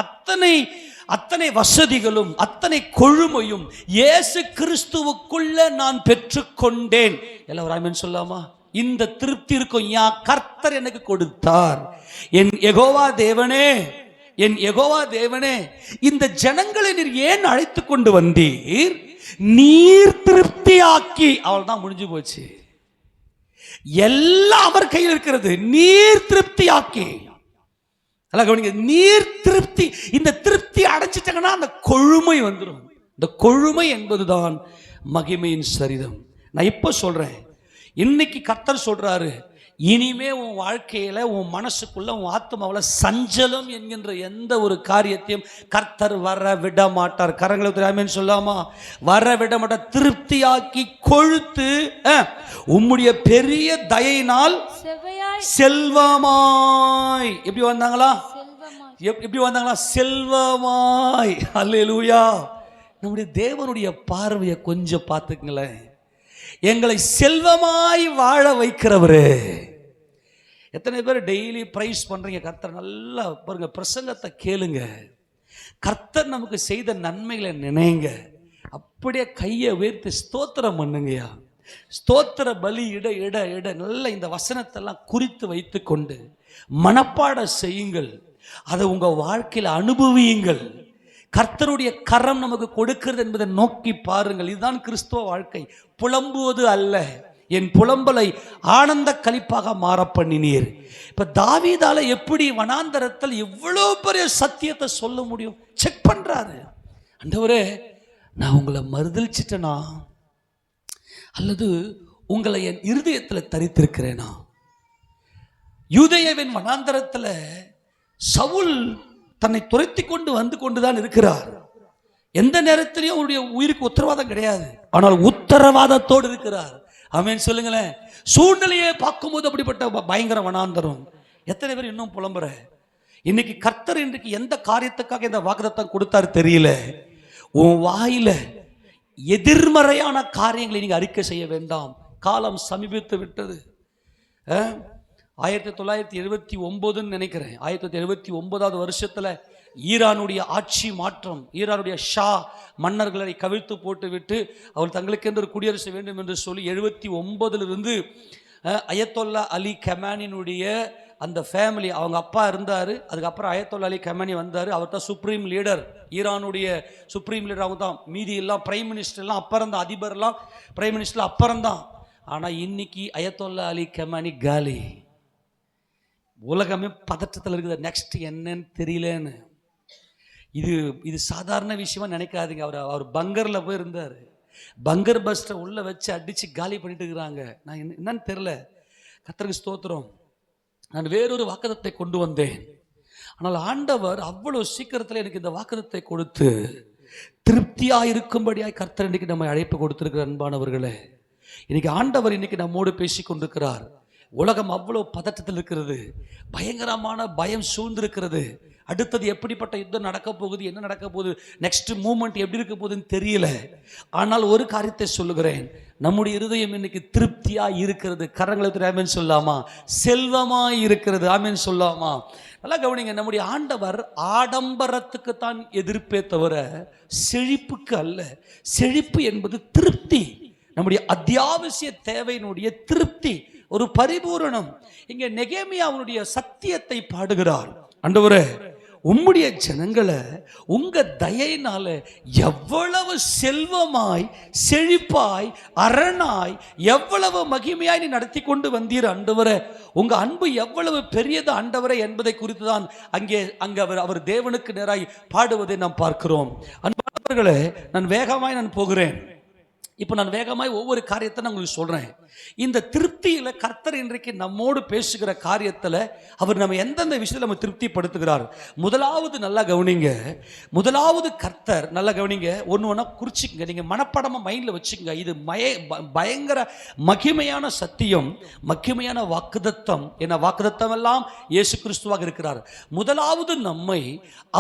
அத்தனை வசதிகளும் அத்தனை கொழுமையும் இயேசு கிறிஸ்துவுக்குள்ள நான் பெற்றுக்கொண்டேன். எல்லாரும் ஆமென் சொல்லாமா? இந்த திருப்தி இருக்கும். என் கர்த்தர் எனக்கு கொடுத்தார். என் யெகோவா தேவனே, என் யெகோவா தேவனே, இந்த ஜனங்களை நீர் ஏன் அழைத்து கொண்டு வந்தீர்? நீர் திருப்தியாக்கி. அவள் தான் முடிஞ்சு போச்சு. எல்லாம் அவர் கையில் இருக்கிறது. நீர் திருப்தியாக்கி. நீர் திருப்தி. இந்த திருப்தி அடைஞ்சிட்டாங்கன்னா அந்த கொழுமை வந்துடும். இந்த கொழுமை என்பதுதான் மகிமையின் சரிதம். நான் இப்ப சொல்றேன், இன்னைக்கு கர்த்தர் சொல்றாரு, இனிமே உன் வாழ்க்கையில, உன் மனசுக்குள்ள, உன் ஆத்மாவில் சஞ்சலம் என்கின்ற எந்த ஒரு காரியத்தையும் கர்த்தர் வர விட மாட்டார். கரங்களை ஆமென் சொல்லாமா? வர விட மாட்டார். திருப்தியாக்கி கொழுத்து உம்முடைய பெரிய தயையினால் செல்வமாய். எப்படி வந்தாங்களா? எப்படி வந்தாங்களா? செல்வமாய். அல்லேலூயா. நம்முடைய தேவனுடைய பார்வையை கொஞ்சம் பார்த்துக்குங்களேன். எங்களை செல்வமாய் வாழ வைக்கிறவரு. எத்தனை பேர் டெய்லி பிரைஸ் பண்றீங்க கர்த்தர்? நல்லா பாருங்க, பிரசங்கத்தை கேளுங்க, கர்த்தர் நமக்கு செய்த நன்மைகளை நினைங்க, அப்படியே கையை உயர்த்தி ஸ்தோத்திரம் பண்ணுங்கயா. ஸ்தோத்திர பலி இட இட இட நல்ல இந்த வசனத்தெல்லாம் குறித்து வைத்து கொண்டு மனப்பாடம் செய்யுங்கள். அதை உங்க வாழ்க்கையில் அனுபவியுங்கள். கர்த்தருடைய கரம் நமக்கு கொடுக்கிறது என்பதை நோக்கி பாருங்கள். இதுதான் கிறிஸ்துவ வாழ்க்கை. புலம்புவது அல்ல. என் புலம்பலை ஆனந்த களிப்பாக மாற பண்ணினீர். இப்ப தாவீதால எப்படி வனாந்தரத்தில் இவ்வளவு பெரிய சத்தியத்தை சொல்ல முடியும்? செக் பண்றாரு. ஆண்டவரே, நான் உங்களை மறுதலிச்சிட்டேனா அல்லது உங்களை என் இருதயத்தில் தரித்திருக்கிறேனா? யூதேயாவின் வனாந்தரத்தில் சவுல் தன்னை துரத்தி கொண்டு வந்து கொண்டுதான் இருக்கிறார். எந்த நேரத்திலையும் அவருடைய உயிருக்கு உத்தரவாதம் கிடையாது, ஆனால் உத்தரவாதத்தோடு இருக்கிறார். ஆமென் சொல்லுங்களேன். சூழ்நிலையை பார்க்கும்போது அப்படிப்பட்ட பயங்கர வனாந்தரம். எத்தனை பேர் இன்னும் புலம்புற? இன்னைக்கு கர்த்தர் இன்றைக்கு எந்த காரியத்துக்காக இந்த வாக்குத்தத்தம் கொடுத்தாரு தெரியல. உன் வாயில எதிர்மறையான காரியங்களை நீங்க அறிக்கை செய்ய வேண்டாம். காலம் சமீபித்து விட்டது. 1979 நினைக்கிறேன், 1979வது வருஷத்துல ஈரானுடைய ஆட்சி மாற்றம், ஈரானுடைய ஷா மன்னர்களை கவிழ்த்து போட்டு விட்டு அவர் தங்களுக்கென்று ஒரு குடியரசு வேண்டும் என்று சொல்லி 79 அயத்தொல்லா அலி கமானினுடைய அந்த ஃபேமிலி, அவங்க அப்பா இருந்தார், அதுக்கப்புறம் அயத்தொல்லா அலி கமானி வந்தார். அவர் தான் சுப்ரீம் லீடர், ஈரானுடைய சுப்ரீம் லீடர் அவங்க தான். மீதி எல்லாம் பிரைம் மினிஸ்டர்லாம் அப்புறம் தான், அதிபர்லாம் பிரைம் மினிஸ்டர் அப்புறம் தான். ஆனால் இன்னைக்கு அயத்தொல்லா அலி கமானி காலி. உலகமே பதற்றத்தில் இருக்குது, நெக்ஸ்ட் என்னன்னு தெரியலன்னு. இது சாதாரண விஷயமா நினைக்காதீங்க. அவர் பங்கரில் போய் இருந்தார், பங்கர் பஸ்ட்டை உள்ளே வச்சு அடித்து காலி பண்ணிட்டு இருக்கிறாங்க. நான் என்னன்னு தெரில. கர்த்தருக்கு ஸ்தோத்திரம். நான் வேறொரு வாக்குத்தத்தை கொண்டு வந்தேன், ஆனால் ஆண்டவர் அவ்வளோ சீக்கிரத்தில் எனக்கு இந்த வாக்குத்தத்தை கொடுத்து திருப்தியாக இருக்கும்படியாய் கர்த்தர் இன்னைக்கு நம்ம அழைப்பு கொடுத்திருக்கிற அன்பானவர்களே. இன்னைக்கு ஆண்டவர் இன்னைக்கு நம்மோடு பேசி கொண்டிருக்கிறார். உலகம் அவ்வளோ பதற்றத்தில் இருக்கிறது, பயங்கரமான பயம் சூழ்ந்திருக்கிறது. அடுத்தது எப்படிப்பட்ட யுத்தம் நடக்க போகுது, என்ன நடக்க போகுது, நெக்ஸ்ட் மூமெண்ட் எப்படி இருக்க போகுதுன்னு தெரியல. ஆனால் ஒரு காரியத்தை சொல்லுகிறேன், நம்முடைய இருதயம் இன்னைக்கு திருப்தியா இருக்கிறது. கரங்களை ஆமென் சொல்லாமா? செல்வமா இருக்கிறது. ஆமென் சொல்லாமா? நல்லா கவனிங்க. நம்முடைய ஆண்டவர் ஆடம்பரத்துக்கு தான் எதிர்ப்பே தவிர செழிப்புக்கு அல்ல. செழிப்பு என்பது திருப்தி, நம்முடைய அத்தியாவசிய தேவையினுடைய திருப்தி, ஒரு பரிபூரணம். இங்கே நெகேமியா அவனுடைய சத்தியத்தை பாடுகிறார். ஆண்டவரே, உம்முடைய ஜனங்களை உங்க தயையினால எவ்வளவு செல்வமாய் செழிப்பாய் அரணாய் எவ்வளவு மகிமையாய் நீ நடத்தி கொண்டு வந்தீர் ஆண்டவரே. உங்க அன்பு எவ்வளவு பெரியது ஆண்டவரே என்பதை குறித்து தான் அங்கே அவர் தேவனுக்கு நேராய் பாடுவதை நாம் பார்க்கிறோம். அன்பானவர்களே, நான் வேகமாய் போகிறேன். இப்போ நான் வேகமாய் ஒவ்வொரு காரியத்தை நான் உங்களுக்கு சொல்றேன். இந்த திருப்தியில கர்த்தர் இன்றைக்கு நம்மோடு பேசுகிற காரியத்தில் அவர் நம்ம எந்தெந்த விஷயத்தில் நம்ம திருப்திப்படுத்துகிறார். முதலாவது நல்லா கவனிங்க. முதலாவது கர்த்தர் நல்லா கவனிங்க. ஒன்று ஒன்றா குறிச்சிக்கங்க, நீங்கள் மனப்படமாக மைண்டில் வச்சுக்கங்க. இது பயங்கர மகிமையான சத்தியம், மகிமையான வாக்குத்தத்தம். என்ன வாக்குத்தத்தம் எல்லாம் இயேசு கிறிஸ்துவாக இருக்கிறார். முதலாவது நம்மை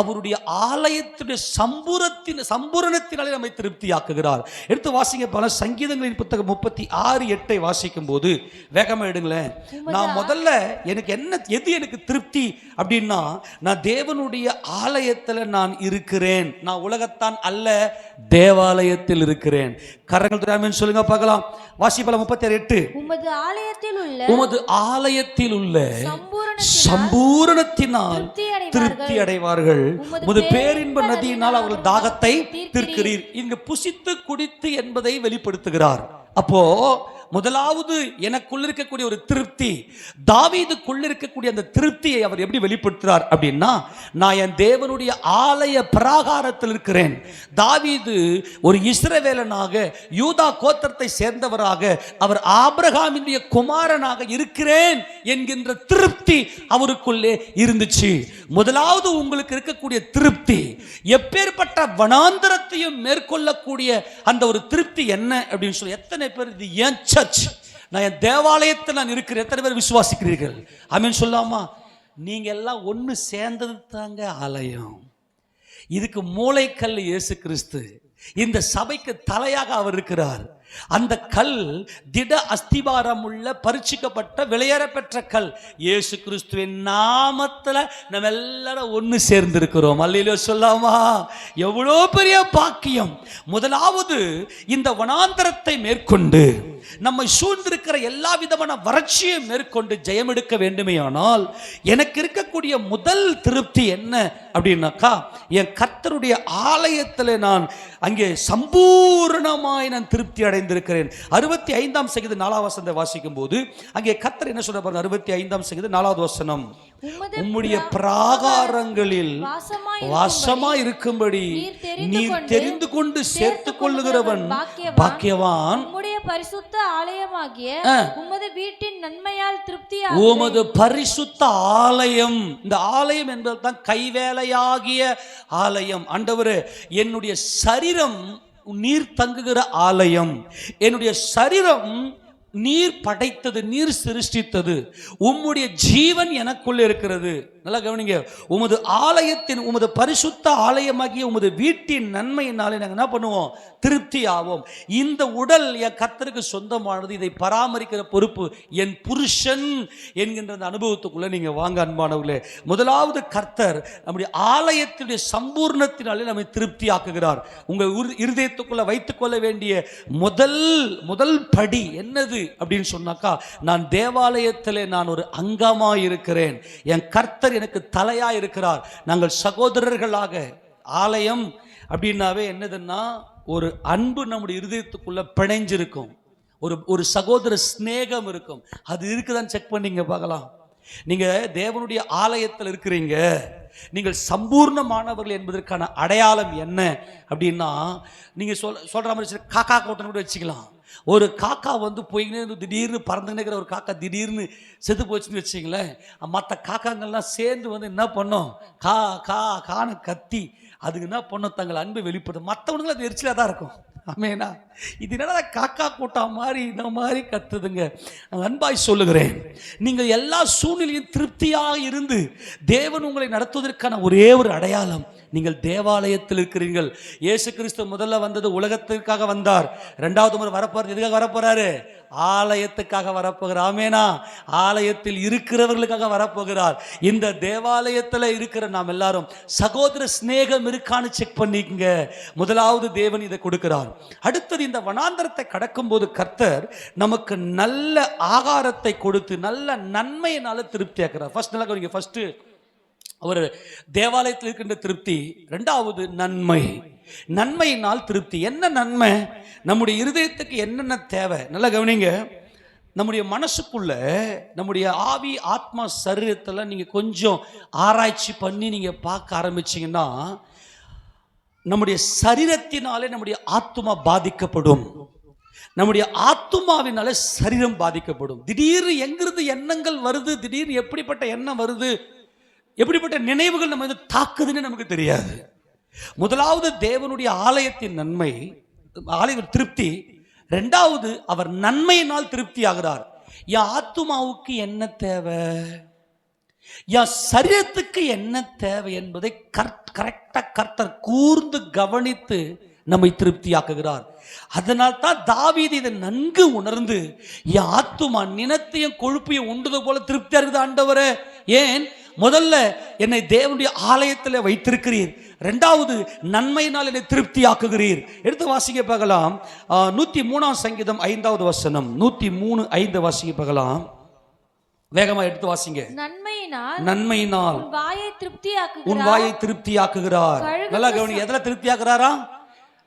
அவருடைய ஆலயத்துடைய சம்பூரணத்தினாலே நம்மை திருப்தியாக்குகிறார். எடுத்து வாசிங்க. பல சங்கீதங்களின் புத்தகம் 36:8 வாசிக்கும் போது வேகமா எடுங்களேன். நான் முதல்ல எனக்கு திருப்தி அப்படின்னா, நான் தேவனுடைய ஆலயத்தில் நான் இருக்கிறேன். நான் உலகத்தான் அல்ல, தேவாலயத்தில் இருக்கிறேன். கரங்கள் ஆமென் சொல்லுங்க பார்க்கலாம். வாசிப்பல 36:8. உமது ஆலயத்தில் உள்ள சம்பூரணத்தினால் திருப்தி அடைவார்கள். உமது பேரின்ப நதியினால் அவர்கள் தாகத்தை தீர்க்கிறீர். இங்கு புசித்து குடித்து என்பதை வெளிப்படுத்துகிறார். அப்போ முதலாவது எனக்குள்ள இருக்கக்கூடிய ஒரு திருப்தி, தாவீதுக்குள்ள இருக்கக்கூடிய அந்த திருப்தியை அவர் எப்படி வெளிப்படுத்துறார் அப்படின்னா, நான் என் தேவனுடைய ஆலய பிராகாரத்தில் இருக்கிறேன். தாவீது ஒரு இஸ்ரவேலனாக யூதா கோத்திரத்தை சேர்ந்தவராக, அவர் ஆபிரகாமினுடைய குமாரனாக இருக்கிறேன் என்கின்ற திருப்தி அவருக்குள்ளே இருந்துச்சு. முதலாவது உங்களுக்கு இருக்கக்கூடிய திருப்தி, எப்பேற்பட்ட வனாந்தரத்தையும் மேற்கொள்ளக்கூடிய அந்த ஒரு திருப்தி என்ன அப்படின்னு சொல்லி எத்தனை பேர் இது ஏன் சர்ச், நான் என் தேவாலயத்தில் நான் இருக்கிறேன், எத்தனை பேர் விசுவாசிக்கிறீர்கள்? ஆமென் சொல்லாமா? நீங்க எல்லாம் ஒன்று சேர்ந்தது தாங்க ஆலயம். இதுக்கு மூளைக்கல் இயேசு கிறிஸ்து. இந்த சபைக்கு தலையாக அவர் இருக்கிறார். அந்த கல் திட அஸ்திபாரம் உள்ள பரிசுக்கப்பட்ட விலையேற பெற்ற கல். இயேசு கிறிஸ்துவின் நாமத்தில் நம்ம எல்லாரும் ஒன்று சேர்ந்திருக்கிறோம். அல்லேலூயா சொல்லாமா? எவ்வளோ பெரிய பாக்கியம். முதலாவது இந்த வனாந்தரத்தை மேற்கொண்டு நம்மை சூழ்ந்திருக்கிற எல்லா விதமான வறட்சியை மேற்கொண்டு ஜெயம் எடுக்க வேண்டுமே. ஆனால் எனக்கு இருக்கக்கூடிய முதல் திருப்தி என்ன அப்படின்னாக்கா, என் கர்த்தருடைய ஆலயத்தில் நான் அங்கே சம்பூர்ணமாய் நான் திருப்தி அடைந்திருக்கிறேன். 65ஆம் சங்கீதம் 4ஆம் வசனத்தை வாசிக்கும் போது அங்கே கர்த்தர் என்ன சொல்ற பாருங்க. 65ஆம் சங்கீதம் 4ஆவது வசனம். உம்முடைய பிராகாரங்களில் வாசமா இருக்கும்படி நீர் தெரிந்து கொண்டு சேர்த்து கொள்ளுகிறவன் பாக்கியவான். உம்முடைய பரிசுத்த ஆலயமாகிய உமது வீட்டின் நன்மையால் திருப்தியா. உமது பரிசுத்த ஆலயம், இந்த ஆலயம் என்பதுதான் கைவேலையாகிய ஆலயம். ஆண்டவரே, என்னுடைய சரீரம் நீர் தங்குகிற ஆலயம், என்னுடைய சரீரம் நீர் படைத்தது, நீர் சிருஷ்டித்தது, உம்முடைய ஜீவன் எனக்குள்ள இருக்கிறது. நல்லா கவனிங்க, உமது ஆலயத்தின், உமது பரிசுத்த ஆலயமாகிய உமது வீட்டின் நன்மையினாலே நாங்கள் என்ன பண்ணுவோம்? திருப்தி ஆவோம். இந்த உடல் என் கர்த்தருக்கு சொந்தமானது, இதை பராமரிக்கிற பொறுப்பு என் புருஷன் என்கின்ற அந்த அனுபவத்துக்குள்ள நீங்க வாங்க அன்பானவர்களே. முதலாவது கர்த்தர் நம்முடைய ஆலயத்தினுடைய சம்பூர்ணத்தினாலே நம்மை திருப்தி ஆக்குகிறார். உங்க இருதயத்துக்குள்ள வைத்துக் கொள்ள வேண்டிய முதல் படி என்னது அப்படின்னு சொன்னாக்கா, நான் தேவாலயத்திலே நான் ஒரு அங்கமா இருக்கிறேன், என் கர்த்தர் எனக்கு தலையா இருக்கிறார். நாங்கள் சகோதரர்களாக, ஆலயம் அப்படின்னாவே என்னதுன்னா ஒரு அன்பு நம்முடைய இருதயத்துக்குள்ள பிணைஞ்சிருக்கும், ஒரு சகோதர சிநேகம் இருக்கும். அது இருக்குதான்னு செக் பண்ணிங்க பார்க்கலாம். நீங்க தேவனுடைய ஆலயத்தில் இருக்கிறீங்க, நீங்கள் சம்பூர்ணமானவர்கள் என்பதற்கான அடையாளம் என்ன அப்படின்னா, நீங்க சொல்ற மாதிரி காக்கா கூட்டம் கூட வச்சுக்கலாம். ஒரு காக்கா வந்து போய்கினே திடீர்னு பறந்துக்கிற ஒரு காக்கா திடீர்னு செத்து போச்சுன்னு வச்சிங்களேன், மற்ற காக்காங்கள்லாம் சேர்ந்து வந்து என்ன பண்ணோம்? கா கா கான்னு கத்தி அதுக்கு என்ன பண்ணோம்? தங்கள் அன்பை வெளிப்படும். மற்றவனுங்களும் அது எரிச்சலாக தான் இருக்கும். ஆமேனா? இது என்னடா காக்கா கூட்டம் மாதிரி இந்த மாதிரி கத்துதுங்க. அன்பாய் சொல்லுகிறேன், நீங்கள் எல்லா சூழ்நிலையும் திருப்தியாக இருந்து தேவன் உங்களை நடத்துவதற்கான ஒரே ஒரு அடையாளம், நீங்கள் தேவாலயத்தில் இருக்கிறீர்கள். இயேசு கிறிஸ்து முதல்ல வந்தது உலகத்திற்காக வந்தார், இரண்டாவது முறை வரப்போறாரு. எதுக்காக வரப்போறாரு? ஆலயத்துக்காக வரப்போகிறார். ஆமேனா? ஆலயத்தில் இருக்கிறவர்களுக்காக வரப்போகிறார். இந்த தேவாலயத்தில் இருக்கிற நாம் எல்லாரும் சகோதர சிநேகம் இருக்கான்னு செக் பண்ணிக்கங்க. முதலாவது தேவன் இதை கொடுக்கிறார். அடுத்தது, இந்த வனாந்தரத்தை கடக்கும் போது கர்த்தர் நமக்கு நல்ல ஆகாரத்தை கொடுத்து நல்ல நன்மையினால திருப்தி ஆக்குறார். ஃபர்ஸ்ட் அவர் தேவாலயத்தில் இருக்கின்ற திருப்தி. இரண்டாவது நன்மை, நன்மையினால் திருப்தி. என்ன நன்மை? நம்முடைய இருதயத்துக்கு என்னென்ன தேவை நல்லா கவனிங்க. நம்முடைய மனசுக்குள்ள, நம்முடைய ஆவி ஆத்மா சரீரத்தில் நீங்க கொஞ்சம் ஆராய்ச்சி பண்ணி நீங்க பார்க்க ஆரம்பிச்சீங்கன்னா, நம்முடைய சரீரத்தினாலே நம்முடைய ஆத்மா பாதிக்கப்படும், நம்முடைய ஆத்மாவினாலே சரீரம் பாதிக்கப்படும். திடீர்னு எங்கிருந்து எண்ணங்கள் வருது, திடீர்னு எப்படிப்பட்ட எண்ணம் வருது, எப்படிப்பட்ட நினைவுகள் நம்ம தாக்குதுன்னு நமக்கு தெரியாது. முதலாவது தேவனுடைய ஆலயத்தின் நன்மை, ஆலய திருப்தி. இரண்டாவது, அவர் நன்மையினால் திருப்தி ஆகிறார். என் ஆத்துமாவுக்கு என்ன தேவை, என் சரீரத்துக்கு என்ன தேவை என்பதை கரெக்டா கர்த்தர் கூர்ந்து கவனித்து நம்மை திருப்தியாக்குகிறார். அதனால் தான் தாவீது இதை நன்கு உணர்ந்து, என் ஆத்துமா நினத்தையும் கொழுப்பையும் உண்டது போல திருப்தியா இருக்குது ஆண்டவரே. ஏன்? முதல்ல என்னை தேவனுடைய ஆலயத்தில் வைத்திருக்கிறீர், இரண்டாவது நன்மையினால் என்னை திருப்தி ஆக்குகிறீர். எடுத்து வாசிக்க பார்க்கலாம். 103 சங்கீதம் 5வது வசனம். 103:5 வாசிக்க பார்க்கலாம். வேகமா எடுத்து வாசிங்க. நன்மையினால் உன் வாயை திருப்தி ஆக்குகிறார். நல்லா கவனி, எதுல திருப்தி ஆக்குறாரா?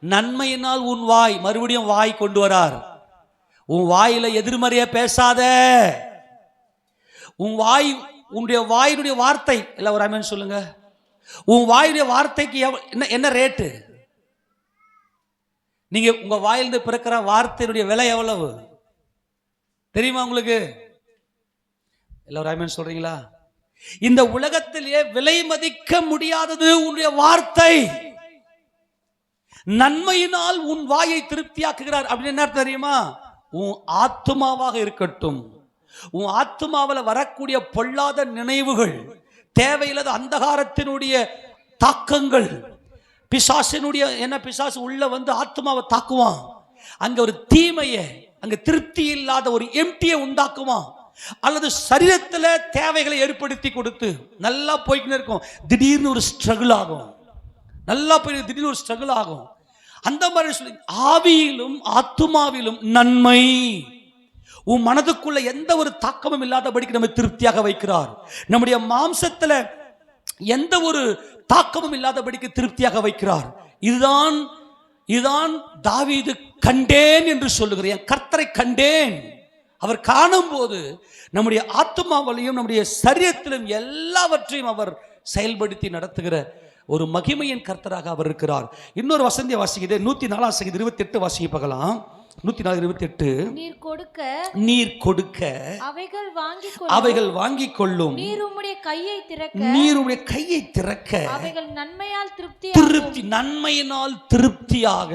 நன்மையினால் உன் வாய். மறுபடியும் வாய் கொண்டு வரார். உன் வாயில எதிர்மறையா பேசாத. உன் வாய், உன்னுடைய வாயினுடைய வார்த்தை எல்லாம் ஒரு ஆமென் சொல்லுங்க. உன் வாயுடைய வார்த்தைக்கு என்ன ரேட்டு? நீங்க உங்க வாயிலிருந்து பிறக்கிற வார்த்தையுடைய விலை எவ்வளவு தெரியுமா உங்களுக்கு? எல்லாரும் ஆமென் சொல்றீங்களா? இந்த உலகத்திலேயே விலை மதிக்க முடியாதது உன்னுடைய வார்த்தை. நன்மையினால் உன் வாயை திருப்தியாக்குகிறார் அப்படின்னு என்ன தெரியுமா? உன் ஆத்துமாவாக இருக்கட்டும், உன் ஆத்துமாவில் வரக்கூடிய பொல்லாத நினைவுகள், தேவையில்லாத அந்தகாரத்தினுடைய தாக்கங்கள், பிசாசினுடைய என்ன, பிசாசு உள்ள வந்து ஆத்மாவை தாக்குவான். அங்க ஒரு தீமையை, அங்க திருப்தி இல்லாத ஒரு எம்டியை உண்டாக்குவான். அல்லது சரீரத்தில் தேவைகளை ஏற்படுத்தி கொடுத்து நல்லா போய்க்கின்னு இருக்கும், திடீர்னு ஒரு ஸ்ட்ரகிள் ஆகும். நல்லா போய் திடீர்னு ஒரு ஸ்ட்ரகிள் ஆகும். அந்த மாதிரி சொல்லி ஆவியிலும் ஆத்துமாவிலும் நன்மை. உன் மனதுக்குள்ள எந்த ஒரு தாக்கமும் இல்லாதபடிக்கு நம்ம திருப்தியாக வைக்கிறார். நம்முடைய மாம்சத்துல எந்த ஒரு தாக்கமும் இல்லாதபடிக்கு திருப்தியாக வைக்கிறார். இதுதான் தாவீது கண்டேன் என்று சொல்லுகிறேன். கர்த்தரை கண்டேன். அவர் காணும்போது நம்முடைய ஆத்துமாவிலையும் நம்முடைய சரீரத்திலும் எல்லாவற்றையும் அவர் செயல்படுத்தி நடத்துகிற ஒரு மகிமையின் கர்த்தராக அவர் இருக்கிறார். இன்னொரு வசந்திய வாசிக்குது, 104 சங்கீதம் 28 வாசிக்க பார்க்கலாம். 104:28. நீர் கொடுக்க அவைகள் வாங்கிக் கொள்ளும், நீர் உம்முடைய கையை திறக்க அவைகள் நன்மையால் திருப்தி, நன்மையினால் திருப்தியாக,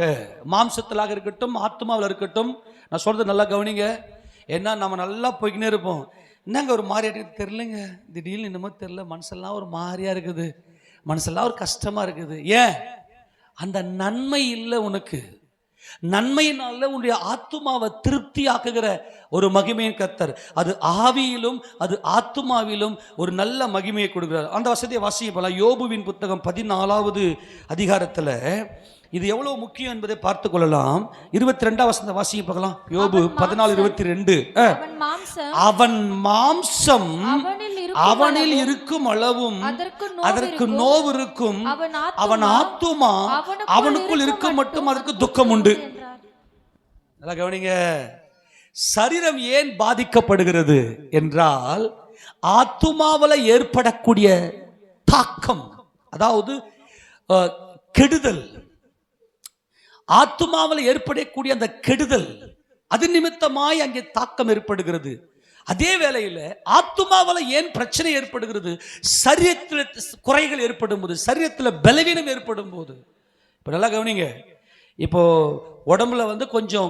மாம்சத்திலாக இருக்கட்டும் ஆத்மாவில் இருக்கட்டும். நான் சொல்றது நல்லா கவனிங்க. ஏன்னா நம்ம நல்லா போய்க்கினே இருப்போம். என்னங்க ஒரு மாதிரியா தெரியலங்க, திடீர்னு என்னமோ தெரியல, மனசெல்லாம் ஒரு மாதிரியா இருக்குது, மனசெல்லாம் ஒரு கஷ்டமா இருக்குது. ஏன்? அந்த நன்மை இல்லை உனக்கு. நன்மையினால உன்னுடைய ஆத்துமாவை திருப்தி ஆக்குகிற ஒரு மகிமையின் கர்த்தர். அது ஆவியிலும் அது ஆத்துமாவிலும் ஒரு நல்ல மகிமையை கொடுக்கிறார். அந்த வசதியை வாசிக்க போலாம். யோபுவின் புத்தகம் 14வது அதிகாரத்துல இது எவ்வளவு முக்கியம் என்பதை பார்த்து கொள்ளலாம். 22 வசனத்தை வாசிக்க பார்க்கலாம். யோபு 14:22. அவன் மாம்சம் அவனில் இருக்கும் அளவும் அதற்கு நோவு இருக்கும், அவன் ஆத்துமா அவனுக்குள் இருக்கும் மட்டும் அதற்கு துக்கம் உண்டு. நல்லா கவனிங்க. சரீரம் ஏன் பாதிக்கப்படுகிறது என்றால் ஆத்துமாவில் ஏற்படக்கூடிய தாக்கம், அதாவது கெடுதல், ஆத்துமாவில் ஏற்படக்கூடிய அந்த கெடுதல், அது நிமித்தமாய் அங்கே தாக்கம் ஏற்படுகிறது. அதே வேளையில் ஆத்துமாவில் ஏன் பிரச்சனை ஏற்படுகிறது? சரீரத்தில் குறைகள் ஏற்படும் போது, சரீரத்தில் பலவீனம் ஏற்படும் போது. இப்போ நல்லா கவனிங்க. இப்போ உடம்புல கொஞ்சம்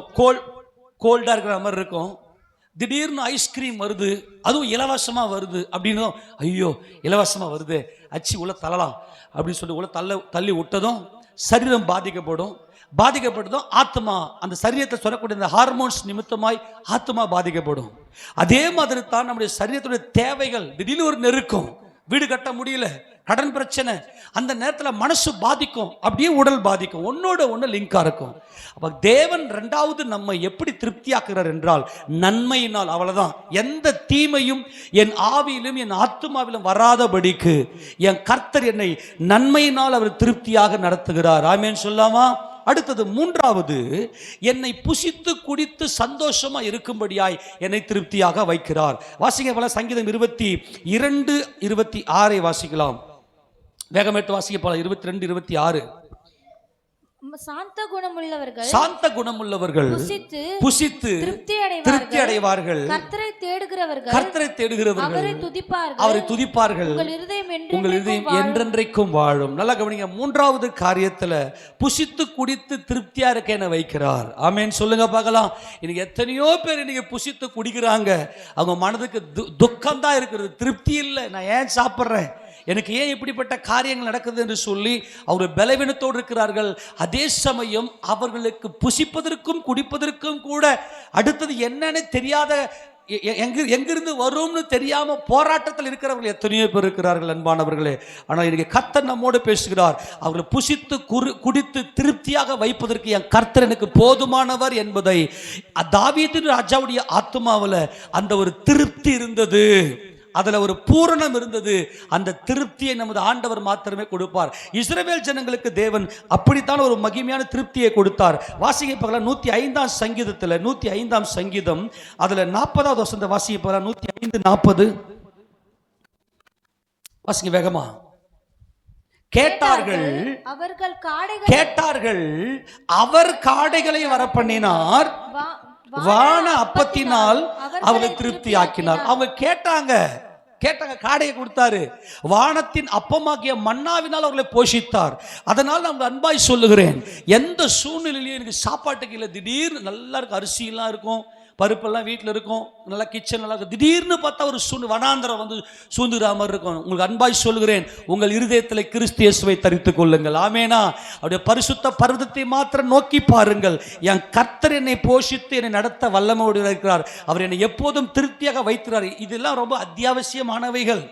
கோல்டாக இருக்கிற மாதிரி இருக்கும். திடீர்னு ஐஸ்கிரீம் வருது, அதுவும் இலவசமாக வருது அப்படின்னு, ஐயோ இலவசமாக வருது, அச்சு உள்ள தள்ளலாம் அப்படின்னு சொல்லி உள்ள தள்ளி விட்டதும் சரீரம் பாதிக்கப்பட்டதும் ஆத்மா, அந்த சரீரத்தை சொல்லக்கூடிய இந்த ஹார்மோன்ஸ் நிமித்தமாய் ஆத்மா பாதிக்கப்படும். அதே மாதிரி தான் நம்முடைய சரீரத்துடைய தேவைகள். திடீர்னு ஒரு நெருக்கம், வீடு கட்ட முடியல, கடன் பிரச்சனை, அந்த நேரத்தில் மனசு பாதிக்கும், அப்படியே உடல் பாதிக்கும், ஒன்னோட ஒன்று லிங்கா இருக்கும். அப்ப தேவன் இரண்டாவது நம்ம எப்படி திருப்தியாக்குறார் என்றால் நன்மையினால். அவ்வளவுதான். எந்த தீமையும் என் ஆவியிலும் என் ஆத்துமாவிலும் வராதபடிக்கு என் கர்த்தர் என்னை நன்மையினால் அவர் திருப்தியாக நடத்துகிறார். ஆமென் சொல்லாமா? அடுத்தது மூன்றாவது, என்னை புசித்து குடித்து சந்தோஷமா இருக்கும்படியாய் என்னை திருப்தியாக வைக்கிறார். வாசிக்க போல சங்கீதம் 22:26 வாசிக்கலாம். வேகமேட்டு வாசிக்க போல 22:26. சாந்த குணமுள்ளவர்கள் புசித்து திருப்தி அடைவார்கள், கர்த்தரை தேடுகிறவர்கள் அவரை துதிப்பார்கள், உங்கள் இதயம் என்றென்றைக்கும் வாழும். நல்லா கவனிங்க. மூன்றாவது காரியத்துல புசித்து குடித்து திருப்தியா இருக்க என்ன வைக்கிறார். ஆமென் சொல்லுங்க பார்க்கலாம். இன்னைக்கு எத்தனையோ பேர் இன்னைக்கு புசித்து குடிக்கிறாங்க, அவங்க மனதுக்கு துக்கம் தான் இருக்கிறது, திருப்தி இல்லை. நான் ஏன் சாப்பிட்றேன், எனக்கு ஏன் இப்படிப்பட்ட காரியங்கள் நடக்குது என்று சொல்லி அவர்கள் பலவீனத்தோடு இருக்கிறார்கள். அதே சமயம் அவர்களுக்கு புசிப்பதற்கும் குடிப்பதற்கும் கூட அடுத்தது என்னன்னு தெரியாத, எங்கிருந்து வரும்னு தெரியாம போராட்டத்தில் இருக்கிறவர்கள் எத்தனையோ பேர் இருக்கிறார்கள் அன்பானவர்களே. ஆனால் இன்னைக்கு கர்த்தர் நம்மோடு பேசுகிறார். அவர்களை புசித்து குடித்து திருப்தியாக வைப்பதற்கு என் கர்த்தர் எனக்கு போதுமானவர் என்பதை தாவீது ராஜாவுடைய ஆத்துமாவில் அந்த ஒரு திருப்தி இருந்தது, அதுல ஒரு பூரணம் இருந்தது. அந்த திருப்தியை நமது ஆண்டவர் மாத்திரமே கொடுப்பார். இஸ்ரவேல் ஜனங்களுக்கு தேவன் அப்படித்தான் ஒரு மகிமையான திருப்தியை கொடுத்தார். வாசிக்க பார்க்கலாம் 105ஆம் சங்கீதத்தில், 105ஆம் சங்கீதம் அதுல 40வது வசனத்தை வாசிக்க பார்க்கலாம். 105:40 வாசிக்க வேகமா. கேட்டார்கள் அவர் காடைகளை வரப்பண்ணினார், வான அப்பத்தினால் அவளை திருப்தி ஆக்கினார். அவங்க கேட்டாங்க, காடையை கொடுத்தாரு, வானத்தின் அப்பமாகிய மன்னாவினால் அவர்களை போஷித்தார். அதனால் நான் அன்பாய் சொல்லுகிறேன், எந்த சூழ்நிலையிலையும் எனக்கு சாப்பாட்டுக்கு இல்லை, திடீர்னு நல்லா இருக்கும், அரிசியெல்லாம் இருக்கும், பருப்பெல்லாம் வீட்டில் இருக்கும், நல்லா கிச்சன் நல்லா இருக்கும், திடீர்னு பார்த்தா ஒரு வனாந்தரம் சூழ்ந்துகிற மாதிரி இருக்கும். உங்களுக்கு அன்பாய் சொல்லுகிறேன், உங்கள் இருதயத்தில் கிறிஸ்து இயேசுவை தரித்துக் கொள்ளுங்கள். ஆமேனா? அவருடைய பரிசுத்த பர்வதத்தை மாத்திரம் நோக்கி பாருங்கள். என் கர்த்தர் என்னை போஷித்து என்னை நடத்த வல்லமையோடு இருக்கிறார், அவர் என்னை எப்போதும் திருப்தியாக வைக்கிறார். இதெல்லாம் ரொம்ப அத்தியாவசியமானவைகள்.